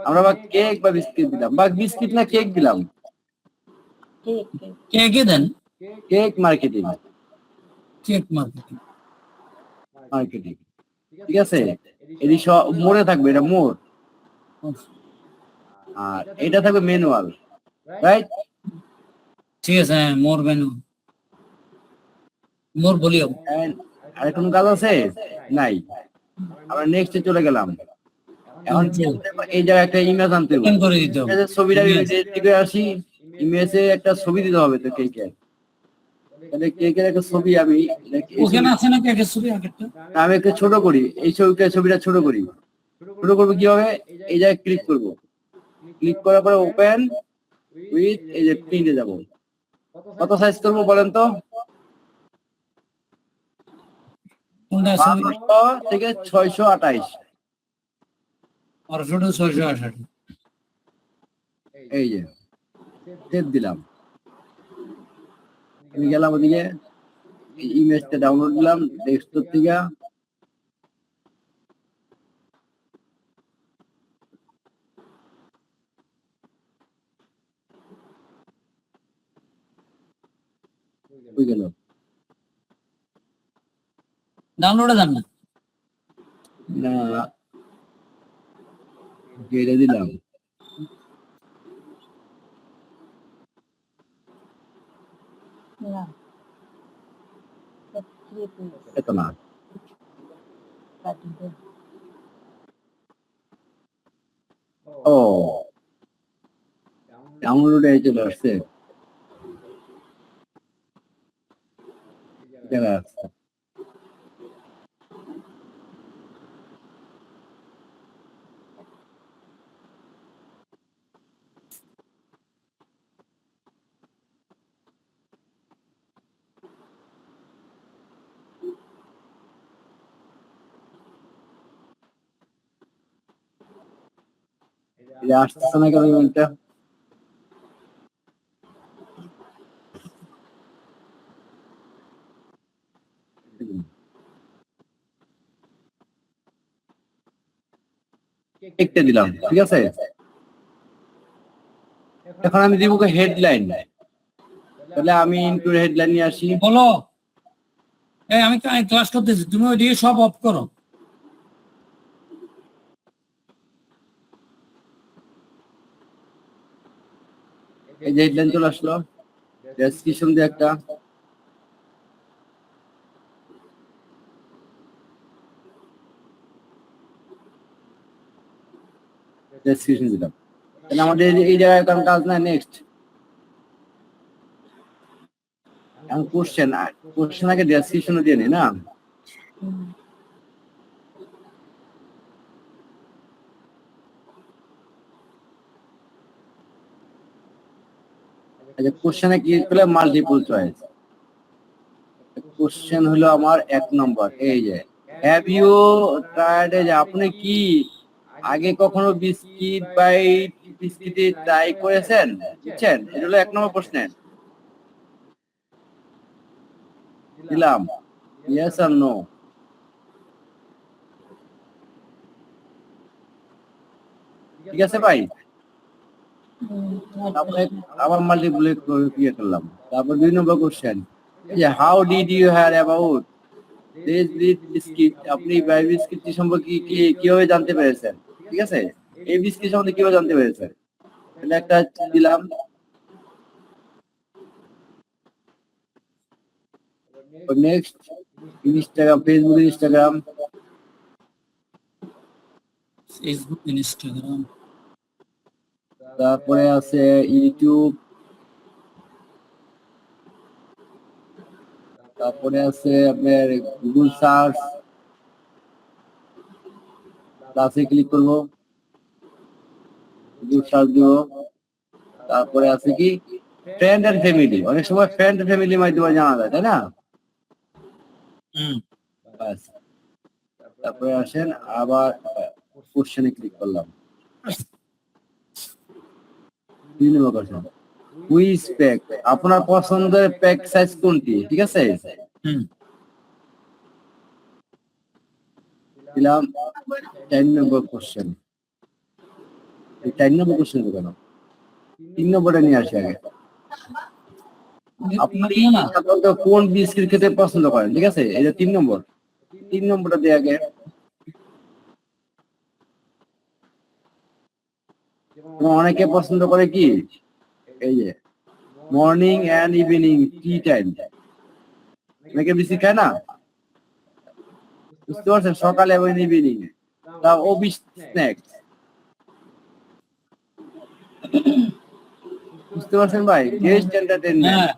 আমরা বা কেক বা বিস্কিট দিলাম, বা বিস্কিট না কেক দিলাম, কে দেন? Cake marketing, cake marketing. Marketing, ঠিক আছে? এটি সব মোড়ে থাকবে, এটা মোড়, আর এটা থাকবে ম্যানুয়াল, রাইট? ঠিক আছে, হ্যাঁ, মোর মেনু, মোর ভলিউম। আর কোন কাজ আছে? নাই। আমরা নেক্সটে চলে গেলাম। এখন এই জায়গায় একটা ইমেজ আনতে হবে, ওপেন করে দিতে হবে। ইমেজের ছবিটা দিকে আসি, ইমেজে একটা ছবি দিতে হবে তো কেকের। তাহলে কেকের একটা ছবি আমি ওখানে আছে না কেকের ছবি আগেরটা? আমি একটু ছোট করি, এই ছবিটা ছোট করি। ছোট করবো কিভাবে? এই জায়গায় ক্লিক করব, ক্লিক করার পরে ওপেন উইথ, এই যে প্রিন্টে যাব। কত সাইজ করবো বলেন তো? কোনটা ছবি? 1200 থেকে 628। আর ছোট 668। এই যে সেভ দিলাম, আমি গেলাম ওদিকে, ইমেজটা ডাউনলোড দিলাম ডেস্কটপ থেকে, হয়ে গেল। ডাউনলোডে যান না? না, গেড়ে দিলাম, এত না, ও ডাউনলোডে চলে আসছে, চলে আসছে। এটা আসতেছে না কেন ইমেলটা? একটা দিলাম, ঠিক আছে? এখন আমি দিব হেডলাইন, তাহলে আমি ইনক্লুড হেডলাইন নিয়ে আসি। বলো, এই আমি ক্লাস করতেছি, তুমি ওইদিকে সব অফ করো। এই যে হেডলাইন চলে আসলো, ডেসক্রিপশন দিয়ে একটা, ডেসক্রিপশন দিলাম। তাহলে আমাদের এই জায়গায় কারণ কাজ নাই। নেক্সট এখন কোশ্চেন আগে ডেসক্রিপশন দিয়ে নি না? আচ্ছা, কোশ্চেনে কি করলে মাল্টিপল চয়েস। কোশ্চেন হলো আমার 1 নম্বর, এই যে হ্যাভ ইউ ট্রাইড, যে আপনি কি আগে কখনো বিস্কিট ট্রাই করেছেন, বুঝছেন? এটা হলো 1 নম্বর প্রশ্নের। দিলাম ইয়েস আর নো, ঠিক আছে ভাই? তারপরে আবার মাল্টিপ্লাই ইয়ে করলাম। তারপর 2 নম্বর কোশ্চেন, এই যে how did you hear about this biscuit, আপনি বাই বিস্কিট সম্পর্কে কিভাবে জানতে পেরেছেন? ঠিক আছে, এই বিস্কিট সম্বন্ধে কিভাবে জানতে পেরেছেন? তাহলে একটা দিলাম। Next Instagram, Facebook, Instagram, Facebook, Instagram, তারপরে আছে ইউটিউব, তারপরে আছে আপনার গুগল সার্চ, প্লাসে ক্লিক করব, গুগল সার্চ দিব। তারপরে আছে কি ফ্রেন্ড এন্ড ফ্যামিলি, অনেক সময় ফ্রেন্ড এন্ড ফ্যামিলি মাধ্যমে জানা যায়, তাই না? ব্যাস। তারপরে আসেন আবার কোশ্চেনে ক্লিক করলাম। 3 নম্বর কোশ্চেন, হুইচ প্যাক, আপনার পছন্দের প্যাক সাইজ কোনটি? ঠিক আছে, দিলাম। 4 নম্বর কোশ্চেন, এই 4 নম্বর কোশ্চেন কেন 3 নম্বরটা নিয়ে আসি আগে। আপনি সাধারণত কোন বিস্কিট খেতে পছন্দ করেন? ঠিক আছে, এই যে 3 নম্বর, 3 নম্বরটা দিয়ে আগে। অনেকে পছন্দ করে কি, এই যে morning and evening tea time, অনেকে বিস্কিট খায় না, বুঝতে পারছেন, সকালে এবং ইভিনিং এ। তা ওবি স্ন্যাক্স, বুঝতে পারছেন ভাই, গেস্ট এন্টারটেইনমেন্ট,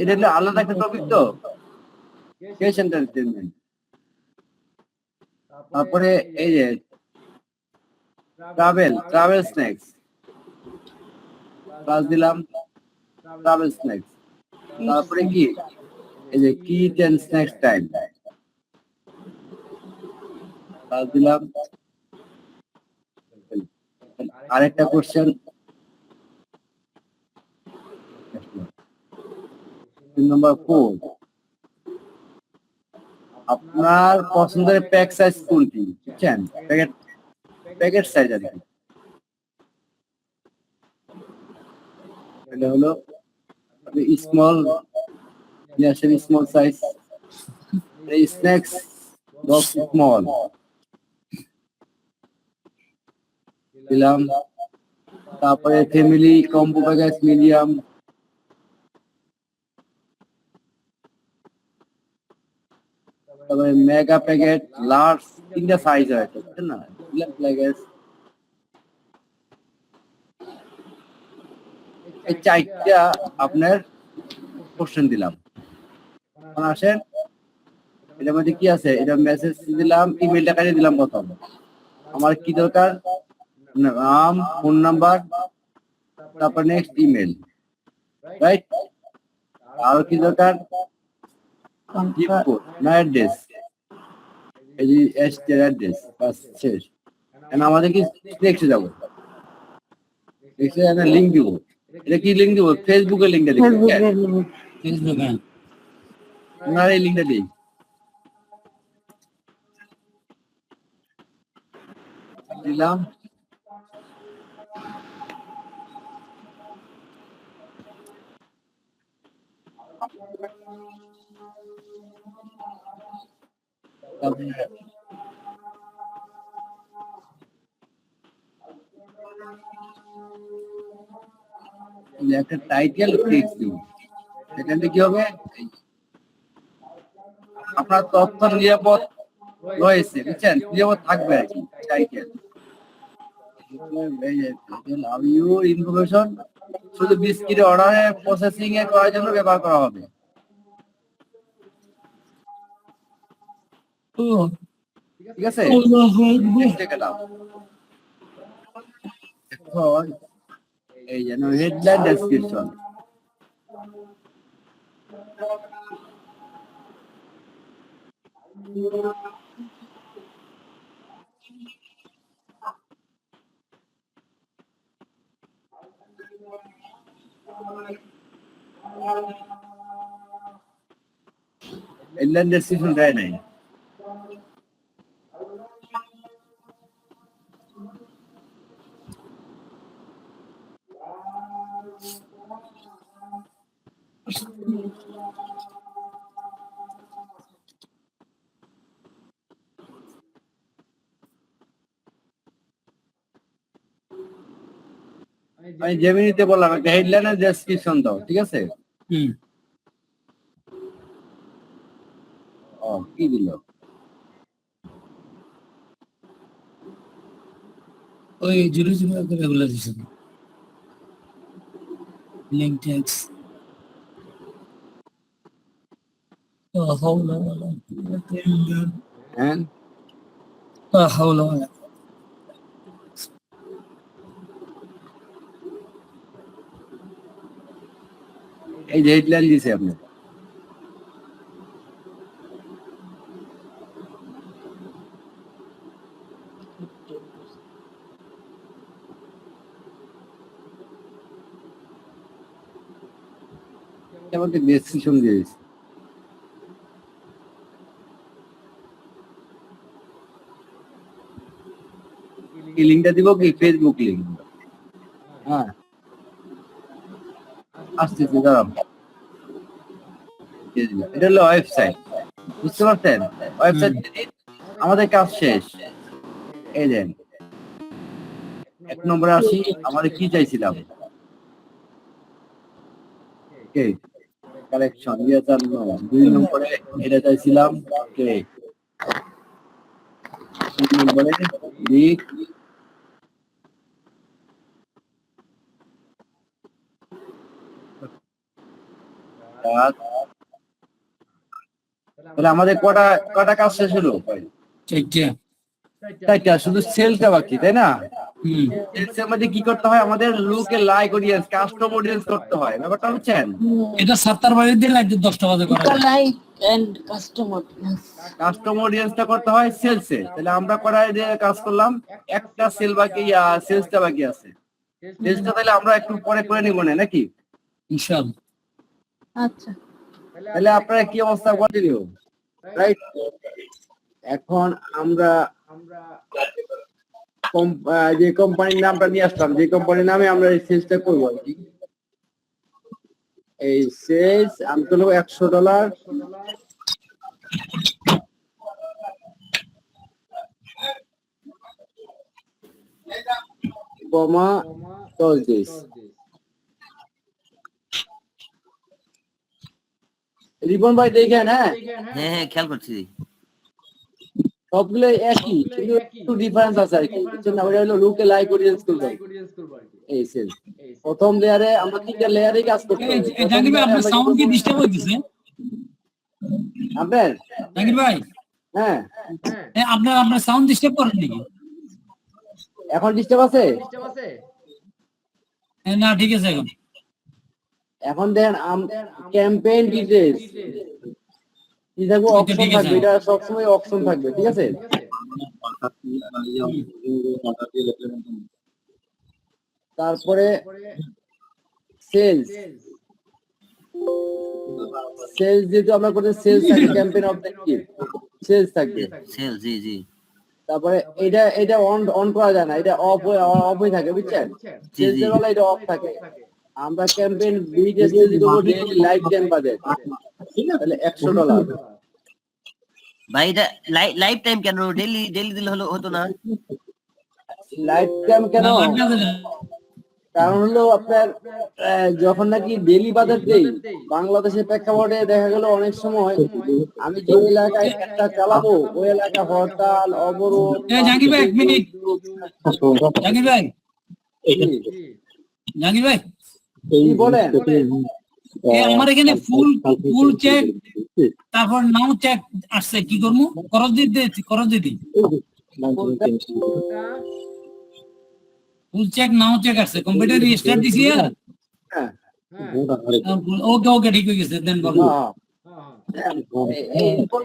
এটা হলো আলাদা একটা টপিক তো, গেস্ট এন্টারটেইনমেন্ট। তারপরে এই যে ট্রাভেল স্ন্যাক্স, প্লাস দিলাম ট্রাভেল স্ন্যাক্স। তারপরে কি, এই যে kit and snacks time, plus দিলাম। আরেকটা কোশ্চেন, নাম্বার 4, আপনার পছন্দের প্যাক সাইজ কোনটি? বুঝছেন, প্যাকেট সাইজ আর কি। এটা হলো স্মল, স্মল সাইজ, এই স্ন্যাক্স বক্স স্মল দিলাম। তারপরে ফ্যামিলি কম্বো প্যাকেজ মিডিয়াম, তারপরে মেগা প্যাকেট লার্জ, 3টা সাইজ হয় বুঝছেন না, প্যাকেজ। এই 4টা আপনার কোশ্চেন দিলাম। এখন আসেন, এটার মধ্যে কি আছে, এটা মেসেজ দিলাম, ইমেলটা কাটিয়ে দিলাম। প্রথম আমার কি দরকার, নাম, ফোন নাম্বার, তারপর নেক্সট ইমেল, রাইট? আর কি দরকার, জিপ কোড না অ্যাড্রেস, এই যে এসটির অ্যাড্রেস, বাস শেষ। এখন আমাদের কি নেক্সটে যাব, নেক্সটে একটা লিংক দিব। এটা কি লিংক দিব, ফেসবুকের লিংকটা দিব, ফেসবুক, হ্যাঁ। আপনার এই লিংকটা দিই, দিলাম। একটা টাইটেল টেক্সট দিব, এখানে কি হবে, আপনার তথ্য নিরাপদ রয়েছে, বুঝছেন, নিরাপদ থাকবে আর কি। টাইটেল ইউর ইনফরমেশন শুধু বিস্কিট অর্ডারে প্রসেসিং এ করার জন্য ব্যবহার করা হবে। ঠিক আছে, এখন এই যেন হেডলাইন ডেসক্রিপশন, হেডলাইন ডেসক্রিপশন দেয় নাই। আমি জেমিনিতে বললাম একটা হেডলাইনের ডেসক্রিপশন দাও, ঠিক আছে? ও কি দিল? ওই 00 করে এগুলো দিছে লিংক ট্যাগস حول ولا قوة إلا হ্যাঁ لا حول ولا এই যে হেডলাইন দিছে আপনি। আমাকে ডেসক্রিপশন দিয়েছে। এই লিংকটা দিব কি ফেসবুক লিংক? হ্যাঁ আসতেছে, দাঁড়ান। এটা হলো ওয়েবসাইট, বুঝতে পারছেন? ওয়েবসাইট আমাদের কাজ শেষ। এই দেন 1 নম্বরে আসি, আমাদের কি চাইছিলাম? ওকে কালেকশন ইয়েস আর নো। 2 নম্বরে এটা চাইছিলাম ওকে। 3 নম্বরে লিখ তাহলে আমাদের কটা কাজ শেষ হলো? চারটা, শুধু সেলটা বাকি, তাই না? সেলসের মধ্যে কি করতে হয়? আমাদের লুকে লাইক অডিয়েন্স, কাস্টম অডিয়েন্স করতে হয়। ব্যাপারটা বুঝছেন? এটা 7টার বাইরে দিয়ে লাগবে 10টা বাজে করা যায়। লাইক এন্ড কাস্টমার কাস্টম অডিয়েন্সটা করতে হয় সেলসে। তাহলে আমরা করার যে কাজ করলাম, একটা সেল বাকি, সেলসটা বাকি আছে। সেলসটা তাহলে আমরা একটু পরে করে নিব না নাকি? ইনশাআল্লাহ। আচ্ছা তাহলে আপনারা কি অবস্থা কন্টিনিউ, রাইট? এখন আমরা যে কোম্পানির নামটা নিয়ে আসলাম, যে কোম্পানির নামে আমরা এই সেলসটা করবো আর কি। এই সেলস আমি তো $100 কমা 10 days। রিপন ভাই দেখেন, হ্যাঁ হ্যাঁ হ্যাঁ খেয়াল করছি। সবগুলো একই, কিন্তু একটু ডিফারেন্স আছে আর কি। বুঝছেন না? ওটা হলো লুকে লাইক অডিয়েন্স করবে এই সেলস। প্রথম লেয়ারে আমরা 3টা লেয়ারে কাজ করতে হবে। এই জাকির ভাই আপনার সাউন্ড কি ডিস্টার্ব হইতেছে? আপনার জাকির ভাই হ্যাঁ আপনার সাউন্ড ডিস্টার্ব করেন নাকি? এখন ডিস্টার্ব আছে? না ঠিক আছে। এখন দেন ক্যাম্পেইন ডিটেইলস কি থাকবে? অপশন থাকবে, এটা সবসময় অপশন থাকবে, ঠিক আছে? তারপরে সেলস যেহেতু আমরা করতে সেলস থাকবে, ক্যাম্পেইন অবজেক্টিভ সেলস থাকবে। সেল জি জি। তারপরে এটা অন করা যায় না, এটা অফ হয়ে থাকে, বুঝছেন? সেলস এর বেলা এটা অফ থাকে। আমরা ক্যাম্পেইন বিজনেস করব ডেইলি লাইফ টাইম বাজেট, তাহলে $100। ভাই এটা লাইফ টাইম কেন? ডেইলি দিলে হতো না? লাইফ টাইম কেন? কারণ হলো আপনার যখন নাকি ডেইলি বাজার দেই বাংলাদেশের প্রেক্ষাপটে দেখা গেল অনেক সময় আমি যে এলাকায় একটা চালাবো ওই এলাকা হরতাল অবরোধ। জাকির ভাই 1 মিনিট। জাকির ভাই কি বলেন? আমার এখানে ফুল চেক তারপর নাও চেক আসছে, কি করবো? খরচ দিতে ফুল চেক নাও চেক আসছে, কম্পিউটার রিস্টার্ট দিছি। ওকে ঠিক হয়ে গেছে। দেন বলো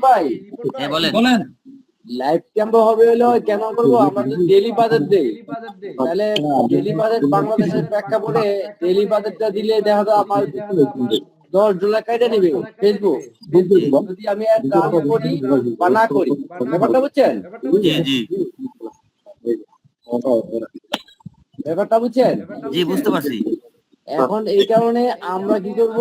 ভাই হ্যাঁ বলেন। লাইফ ক্যাম্প হবে হলো কেন করবো? আমরা যদি ডেইলি বাজার দেই তাহলে ডেইলি বাজার বাংলাদেশের প্রেক্ষাপটে ডেইলি বাজারটা দিলে দেখা যায় আমার $10 কেটে নিবে ফেসবুক। যদি আমি আর দাম করি বা না করি, ব্যাপারটা বুঝছেন? জি জি ব্যাপারটা বুঝছেন? জি বুঝতে পারছি। এখন এই কারণে আমরা কি করব,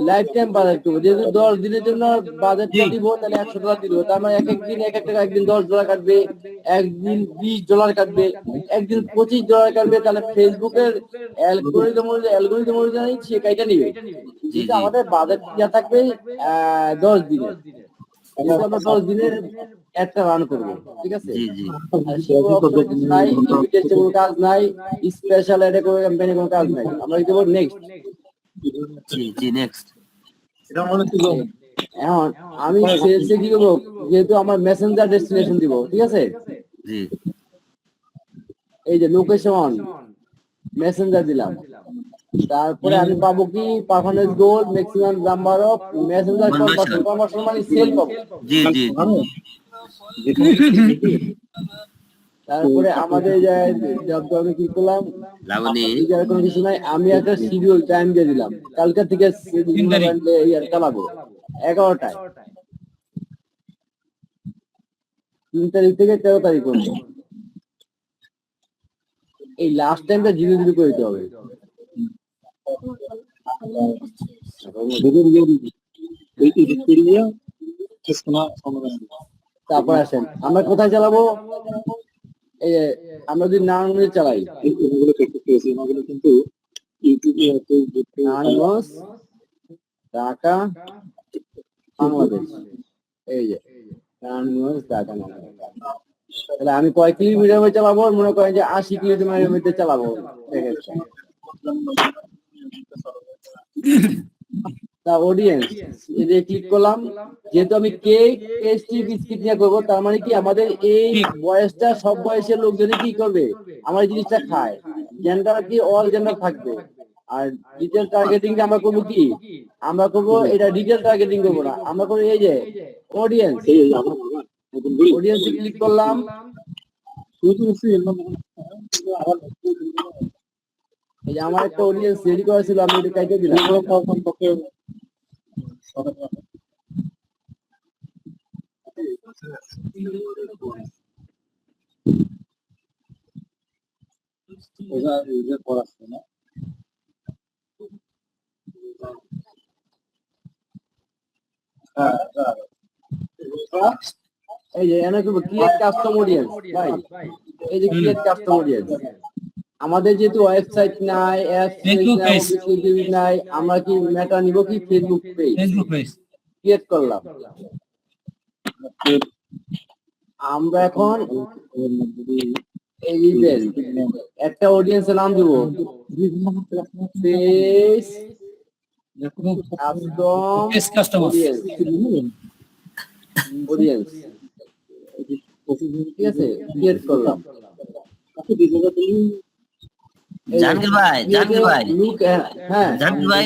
লাইফ টাইম বাজেট করবো। যেহেতু 10 দিনের জন্য বাজেটটা দিব, তাহলে $100 দিব। তার মানে এক এক দিন এক এক টাকা, একদিন $10 কাটবে, একদিন $20 কাটবে, একদিন $25 কাটবে। তাহলে ফেসবুকের অ্যালগোরিদম অনুযায়ী সে কাইটা নিবে। জি কিন্তু জি আমাদের বাজেট ইয়া থাকবে 10 দিনের। কিন্তু আমরা 10 দিনের একটা রান করবো, ঠিক আছে? জি জি আর সেগুলো option কিছু নাই, ইমিডিয়েট কোনো কাজ নাই, স্পেশাল এটা কোনো ক্যাম্পেইনে কোনো কাজ নাই। আমরা কি করবো নেক্সট। জি জি নেক্সট। এখন আমি সেলসে কি করবো, যেহেতু আমার মেসেঞ্জার ডেস্টিনেশন দিব, ঠিক আছে? জি এই যে লোকেশন মেসেঞ্জার দিলাম, তারপরে আমি পাবো কি performance goal, maximum number of Messenger conversion. Conversion মানে সেল পাবো। জি জি তারপরে আমাদের যে জব আমি কি করলাম, লাবণী আর কোনো কিছু নাই, আমি একটা শিডিউল টাইম দিয়ে দিলাম, কালকে থেকে চালাবো 11টায়, 3 তারিখ থেকে 13 তারিখ পর্যন্ত। এই লাস্ট টাইমটা 0-0 করে দিতে হবে। তারপর আসেন আমরা কোথায় চালাবো, এই যে আমরা যদি নারায়ণগঞ্জে চালাই, নারায়ণগঞ্জ, ঢাকা, বাংলাদেশ, এই যে নারায়ণগঞ্জ, ঢাকা, বাংলাদেশ। তাহলে আমি কয় কিলোমিটার মধ্যে চালাবো, মনে করেন যে 80 কিলোমিটারের মধ্যে চালাবো। তা অডিয়েন্স এতে ক্লিক করলাম, যেহেতু আমি কেক পেস্ট্রি বিস্কিট নিয়ে করবো, তার মানে কি আমাদের এই বয়সটা সব বয়সের লোকজনই কি করবে, আমার এই জিনিসটা খায়। জেন্ডার কি অল জেন্ডার থাকবে। আর ডিটেল টার্গেটিং আমরা করবো কি, আমরা করবো এটা ডিটেল টার্গেটিং করবো না, আমরা করবো এই যে অডিয়েন্স। অডিয়েন্সে ক্লিক করলাম, এই যে আমার একটা অডিয়েন্স রেডি করা ছিল, আমি এটা কাইটে দিলাম। এই যে এনে করবো ক্রিয়েট কাস্টম অডিয়েন্স। ভাই এই যে ক্রিয়েট কাস্টম অডিয়েন্স, আমাদের যেহেতু ওয়েবসাইট নাই, নাই, আমরা কি মেটা নিব কি ফেসবুক পেজ। ক্রিয়েট করলাম, আমরা এখন এই ইভেন্ট একটা অডিয়েন্সের নাম দিব, পেজ কাস্টম অডিয়েন্স, ঠিক আছে? ক্রিয়েট করলাম। জাহাঙ্গীর ভাই হ্যাঁ জাহাঙ্গীর ভাই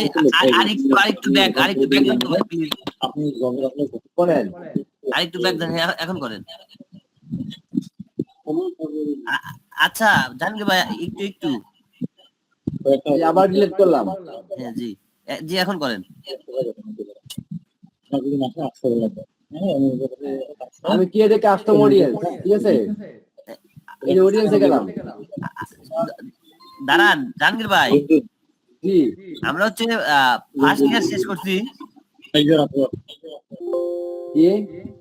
আরেকটু ব্যাক দেন তো ভাই প্লিজ। করেন, আরেকটু ব্যাক দেন, এখন করেন। আচ্ছা জাহাঙ্গীর ভাই একটু আবার ডিলিট করলাম। হ্যাঁ জি জি এখন করেন। আমি ক্রিয়েট কাস্টম অডিয়েন্স, ঠিক আছে? এই অডিয়েন্সে গেলাম। দাঁড়ান জাহাঙ্গীর ভাই, জি আমরা হচ্ছে ফার্স্ট ইয়ার শেষ করছি,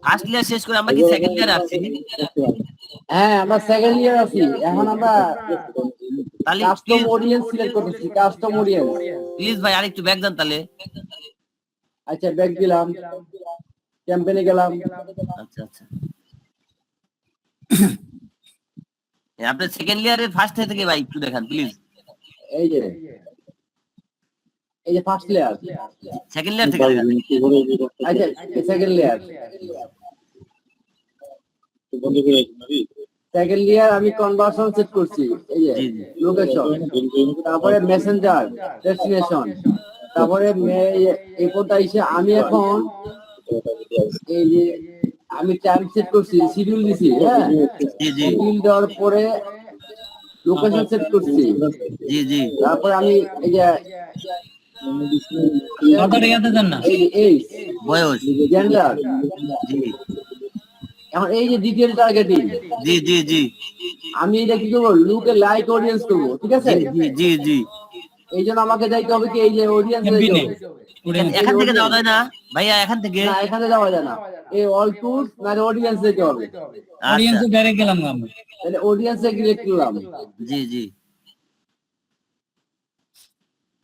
ফার্স্ট ইয়ার শেষ করে আমরা কি সেকেন্ড ইয়ার আসছি? হ্যাঁ আমরা সেকেন্ড ইয়ার আছি। এখন আমরা তাহলে কাস্টম অডিয়েন্স সিলেক্ট করতেছি, কাস্টম অডিয়েন্স। প্লিজ ভাই আরেকটু ব্যাক দেন তাহলে। আচ্ছা ব্যাক দিলাম, ক্যাম্পেইনে গেলাম। আচ্ছা আচ্ছা আপনার সেকেন্ড ইয়ারের ফার্স্ট থেকে ভাই একটু দেখান প্লিজ। এই যে ফার্স্ট লেয়ার, সেকেন্ড লেয়ার থেকে দেখান। আচ্ছা সেকেন্ড লেয়ার, সেকেন্ড লেয়ার আমি কনভার্সন সেট করছি, এই যে লোকেশন, তারপরে মেসেঞ্জার ডেস্টিনেশন, তারপরে এই পর্যন্ত এসে আমি এখন এই যে আমি টাইম সেট করছি, শিডিউল দিছি। হ্যাঁ শিডিউল দেওয়ার পরে লোকেশন সেট করছি। জি জি তারপরে আমি এই যে বয়স, জেন্ডার, জি এখন এই যে ডিটেইল টার্গেটিং, জি জি জি আমি এটা কি করবো, লুকে লাইক অডিয়েন্স করবো, ঠিক আছে? জি জি এই জন্য আমাকে যাইতে হবে কি এই যে অডিয়েন্স ক্যাম্পেইনে এখান থেকে যাওয়া যায় না ভাইয়া, এখান থেকে? না এখানে যাওয়া যায় না, এই অল টুলস না অডিয়েন্স যেতে হবে। আচ্ছা, অডিয়েন্সে ডাইরেক্ট গেলাম আমরা। তাহলে অডিয়েন্সে ক্লিক করলাম, জি জি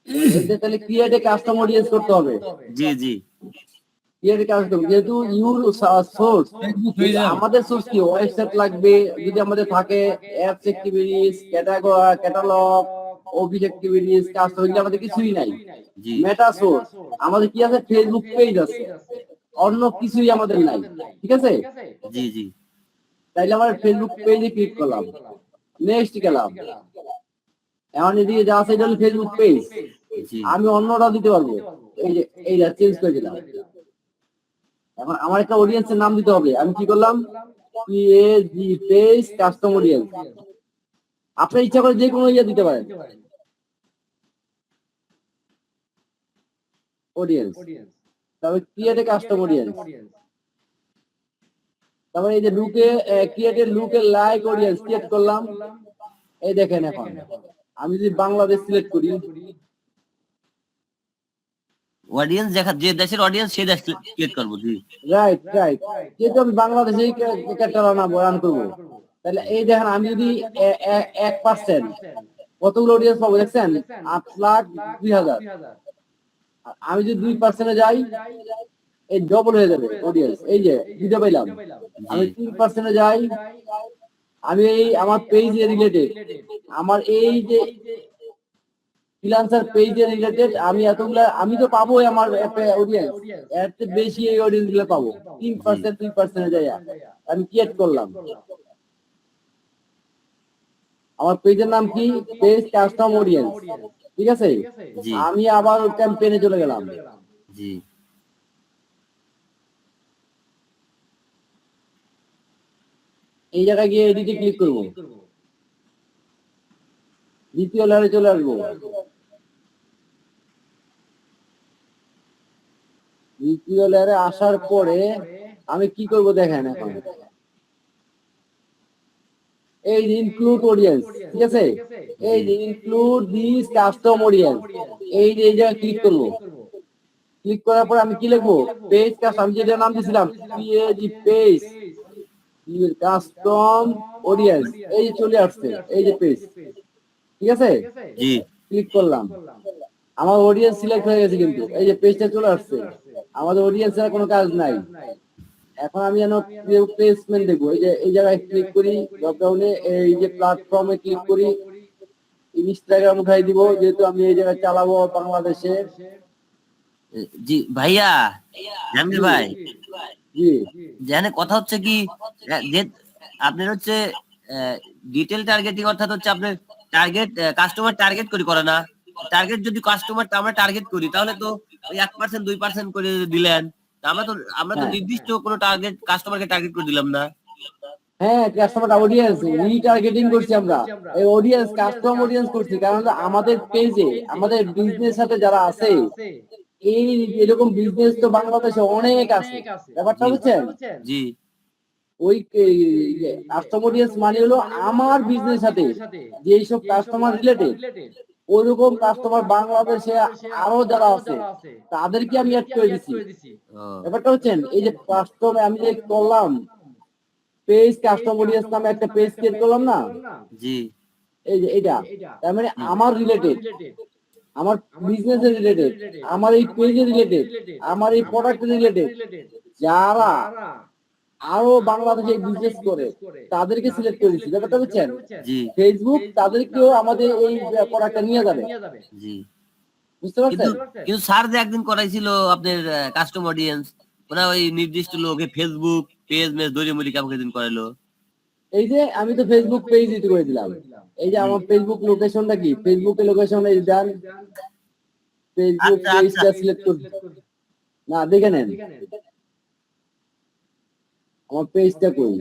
এই যে তাহলে ক্রিয়েট এ কাস্টম অডিয়েন্স করতে হবে। জি জি ক্রিয়েট এ কাস্টম, যেহেতু ইউর সোর্স ফেসবুক হয়ে যাবে। আমাদের সোর্স কি ওয়েবসাইট লাগবে, যদি আমাদের থাকে apps activities, catalogue, office activities, custom, এগুলো আমাদের কিছুই নাই। জি মেটা সোর্স আমাদের কি আছে, ফেসবুক পেজ আছে, অন্য কিছুই আমাদের নাই, ঠিক আছে? জি জি তাইলে আমরা ফেসবুক পেজে ক্লিক করলাম, নেক্সট গেলাম, এখন এদিকে যা আছে এটা হলো ফেসবুক পেজ, জি আমি অন্যটা দিতে পারবো, এই যে এইটা চেঞ্জ করে দিলাম। এখন আমার একটা অডিয়েন্সের নাম দিতে হবে, আমি কি করলাম, পেজ কাস্টম অডিয়েন্স, আপনার ইচ্ছা করে যে কোনো ইয়ে দিতে পারেন, অডিয়েন্স, তারপর ক্রিয়েট এ কাস্টম অডিয়েন্স, তারপরে এই যে লুকে ক্রিয়েটেড লুকে লাইক অডিয়েন্স ক্রিয়েট করলাম। এই দেখেন এখন আমি যদি বাংলাদেশ সিলেক্ট করি, অডিয়েন্স দেখা, যে দেশের অডিয়েন্স সেই দেশ ক্রিয়েট করবো। জি রাইট, যেহেতু আমি বাংলাদেশে ক্যারেক্টার রান করবো, তাহলে এই দেখেন আমি যদি 1% কতগুলো অডিয়েন্স পাবো দেখছেন, 8,02,000। আমি যদি 2% যাই, এই ডবল হয়ে যাবে অডিয়েন্স, এই যে দিতে পাইলাম। আমি 3% যাই, আমি এই আমার পেজ রিলেটেড, আমার এই যে ফ্রিল্যান্সার পেজে রিলেটেড আমি এতগুলা, আমি তো পাবো আমার অডিয়েন্স, এর চেয়ে বেশি এই অডিয়েন্স গুলো পাবো। 3% 2% যাই আমি ক্রিয়েট করলাম, আমার পেজের নাম কি, পেজ কাস্টম অডিয়েন্স, ঠিক আছে? জি আমি আবার ক্যাম্পেইনে চলে গেলাম, জি এই জায়গায় গিয়ে এডিটে ক্লিক করব, দ্বিতীয় লেয়ারে চলে আসবো, দ্বিতীয় লেয়ারে আসার পরে আমি কি করব দেখেন, এখন এই যে ইনক্লুড অডিয়েন্স, ঠিক আছে? এই যে ইনক্লুড দিস কাস্টম অডিয়েন্স, এই যে এই জায়গায় ক্লিক করব, ক্লিক করার পর আমি কি লিখবো, পেজ কাস্টম, আমি যেটা নাম দিয়েছিলাম পেজ কাস্টম অডিয়েন্স, এই যে চলে আসছে, এই যে পেজ, ঠিক আছে? জি ক্লিক করলাম, আমার অডিয়েন্স সিলেক্ট হয়ে গেছে, কিন্তু এই যে পেজটা চলে আসছে, আমাদের অডিয়েন্স এর কোনো কাজ নাই। এখন আমি যেন প্লেসমেন্ট দেখবো, এই যে এই জায়গায় ক্লিক করি, ড্রপ ডাউনে এই যে প্ল্যাটফর্মে ক্লিক করি, ইনস্টাগ্রাম উঠাই দিব, যেহেতু আমি এই জায়গায় চালাবো বাংলাদেশে। জি ভাইয়া, জাহাঙ্গীর ভাই, জি জানে কথা হচ্ছে কি, যে আপনার হচ্ছে ডিটেল টার্গেটিং, অর্থাৎ হচ্ছে আপনার টার্গেট কাস্টমার টার্গেট করে না। টার্গেট যদি কাস্টমার আমরা টার্গেট করি, তাহলে তো ওই 1% 2% করে দিলেন, আমরা তো নির্দিষ্ট কোনো টার্গেট কাস্টমারকে টার্গেট করে দিলাম না। হ্যাঁ, কাস্টমার অডিয়েন্স রিটার্গেটিং করছি আমরা, এই অডিয়েন্স কাস্টম অডিয়েন্স করছি, কারণ আমাদের পেজে আমাদের বিজনেস সাথে যারা আছে, এই এরকম বিজনেস তো বাংলাদেশে অনেক আছে, ব্যাপারটা বুঝছেন? জি ওই কাস্টম অডিয়েন্স মানে হলো আমার বিজনেস সাথে যেই সব কাস্টমার রিলেটেড, ওইরকম কাস্টমার বাংলাদেশে আরো যারা আছে তাদেরকে আমি অ্যাড করে দিচ্ছি। ব্যাপারটা হচ্ছেন, এই যে কাস্টম আমি যে করলাম পেজ কাস্টম অডিয়েন্স নামে একটা পেজ ক্রিয়েট করলাম না, জি এই যে এটা, তার মানে আমার রিলেটেড, আমার বিজনেস রিলেটেড, আমার এই পেজে রিলেটেড, আমার এই প্রোডাক্ট রিলেটেড যারা আরো বাংলাদেশে বিজনেস করে তাদেরকে সিলেক্ট করে দিচ্ছি। ব্যাপারটা বুঝছেন? জি ফেসবুক তাদেরকেও আমাদের এই প্রোডাক্টটা নিয়ে যাবে, জি বুঝতে পারছেন? কিন্তু স্যার যে একদিন করাইছিল আপনার কাস্টম অডিয়েন্স, ওরা ওই নির্দিষ্ট লোকে ফেসবুক পেজ মেজ দৈরি মুড়ি কামকে দিন করাইলো। এই যে আমি তো ফেসবুক পেজ দিতে করে দিলাম, এই যে আমার ফেসবুক লোকেশনটা কি, ফেসবুকের লোকেশন এই দেন, ফেসবুক আচ্ছা, পেজটা আচ্ছা। সিলেক্ট করুন, না দেখে নেন আমার পেজটা কই,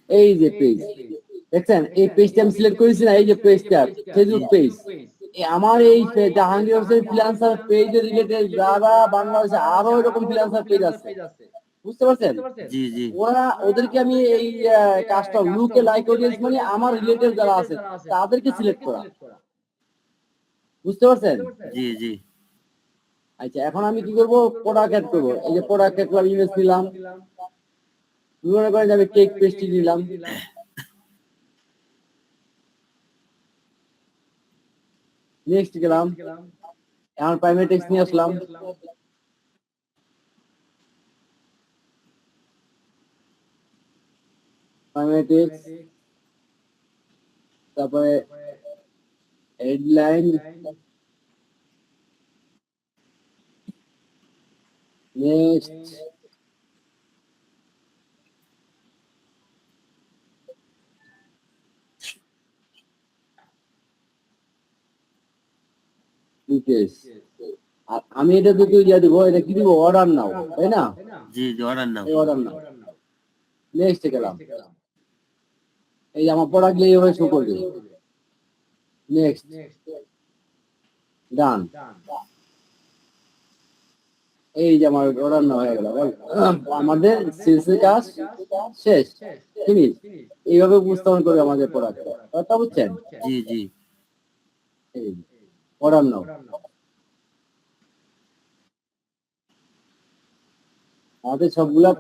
এই যে পেজ দেখছেন, এই পেজটা আমি সিলেক্ট করেছি না, এই যে পেজটা ফেসবুক পেজ, আমার এই Jahangir Hossain freelancer page related যারা বাংলাদেশে আরো এরকম ফ্রিল্যান্সার পেজ আছে, বুঝতে পারছেন? জি জি ওদেরকে আমি এই কাস্টম লুকে লাইক অডিয়েন্স মানে আমার রিলেটেড যারা আছে তাদেরকে সিলেক্ট করা, বুঝতে পারছেন? জি জি আচ্ছা এখন আমি কি করব, প্রোডাক্ট অ্যাড করব। এই যে প্রোডাক্ট অ্যাড করলাম, ইমেজ নিলাম, মনে করেন যে আমি কেক পেস্ট্রি নিলাম, নেক্সট গেলাম, এখন প্রাইমারি টেক্সট নিয়ে আসলাম, প্রাইমারি টেক্সট, তারপরে হেডলাইন, নেক্সট ডিটেইলস। আর আমি এটা দুটো ইয়া দিব, এটা কি দিব, অর্ডার নাও, তাই না? জি জি অর্ডার নাও। এই অর্ডার নাও, নেক্সট গেলাম, এই যে আমার প্রোডাক্ট এইভাবে শো করবে, নেক্সট, ডান। এই যে আমার অর্ডার নেওয়া হয়ে গেল, আমাদের সেলসের কাজ শেষ, ফিনিশ। এইভাবে উপস্থাপন করবে আমাদের প্রোডাক্ট, কথা বুঝছেন? জি জি এই অর্ডার নাও, আমাদের সবগুলা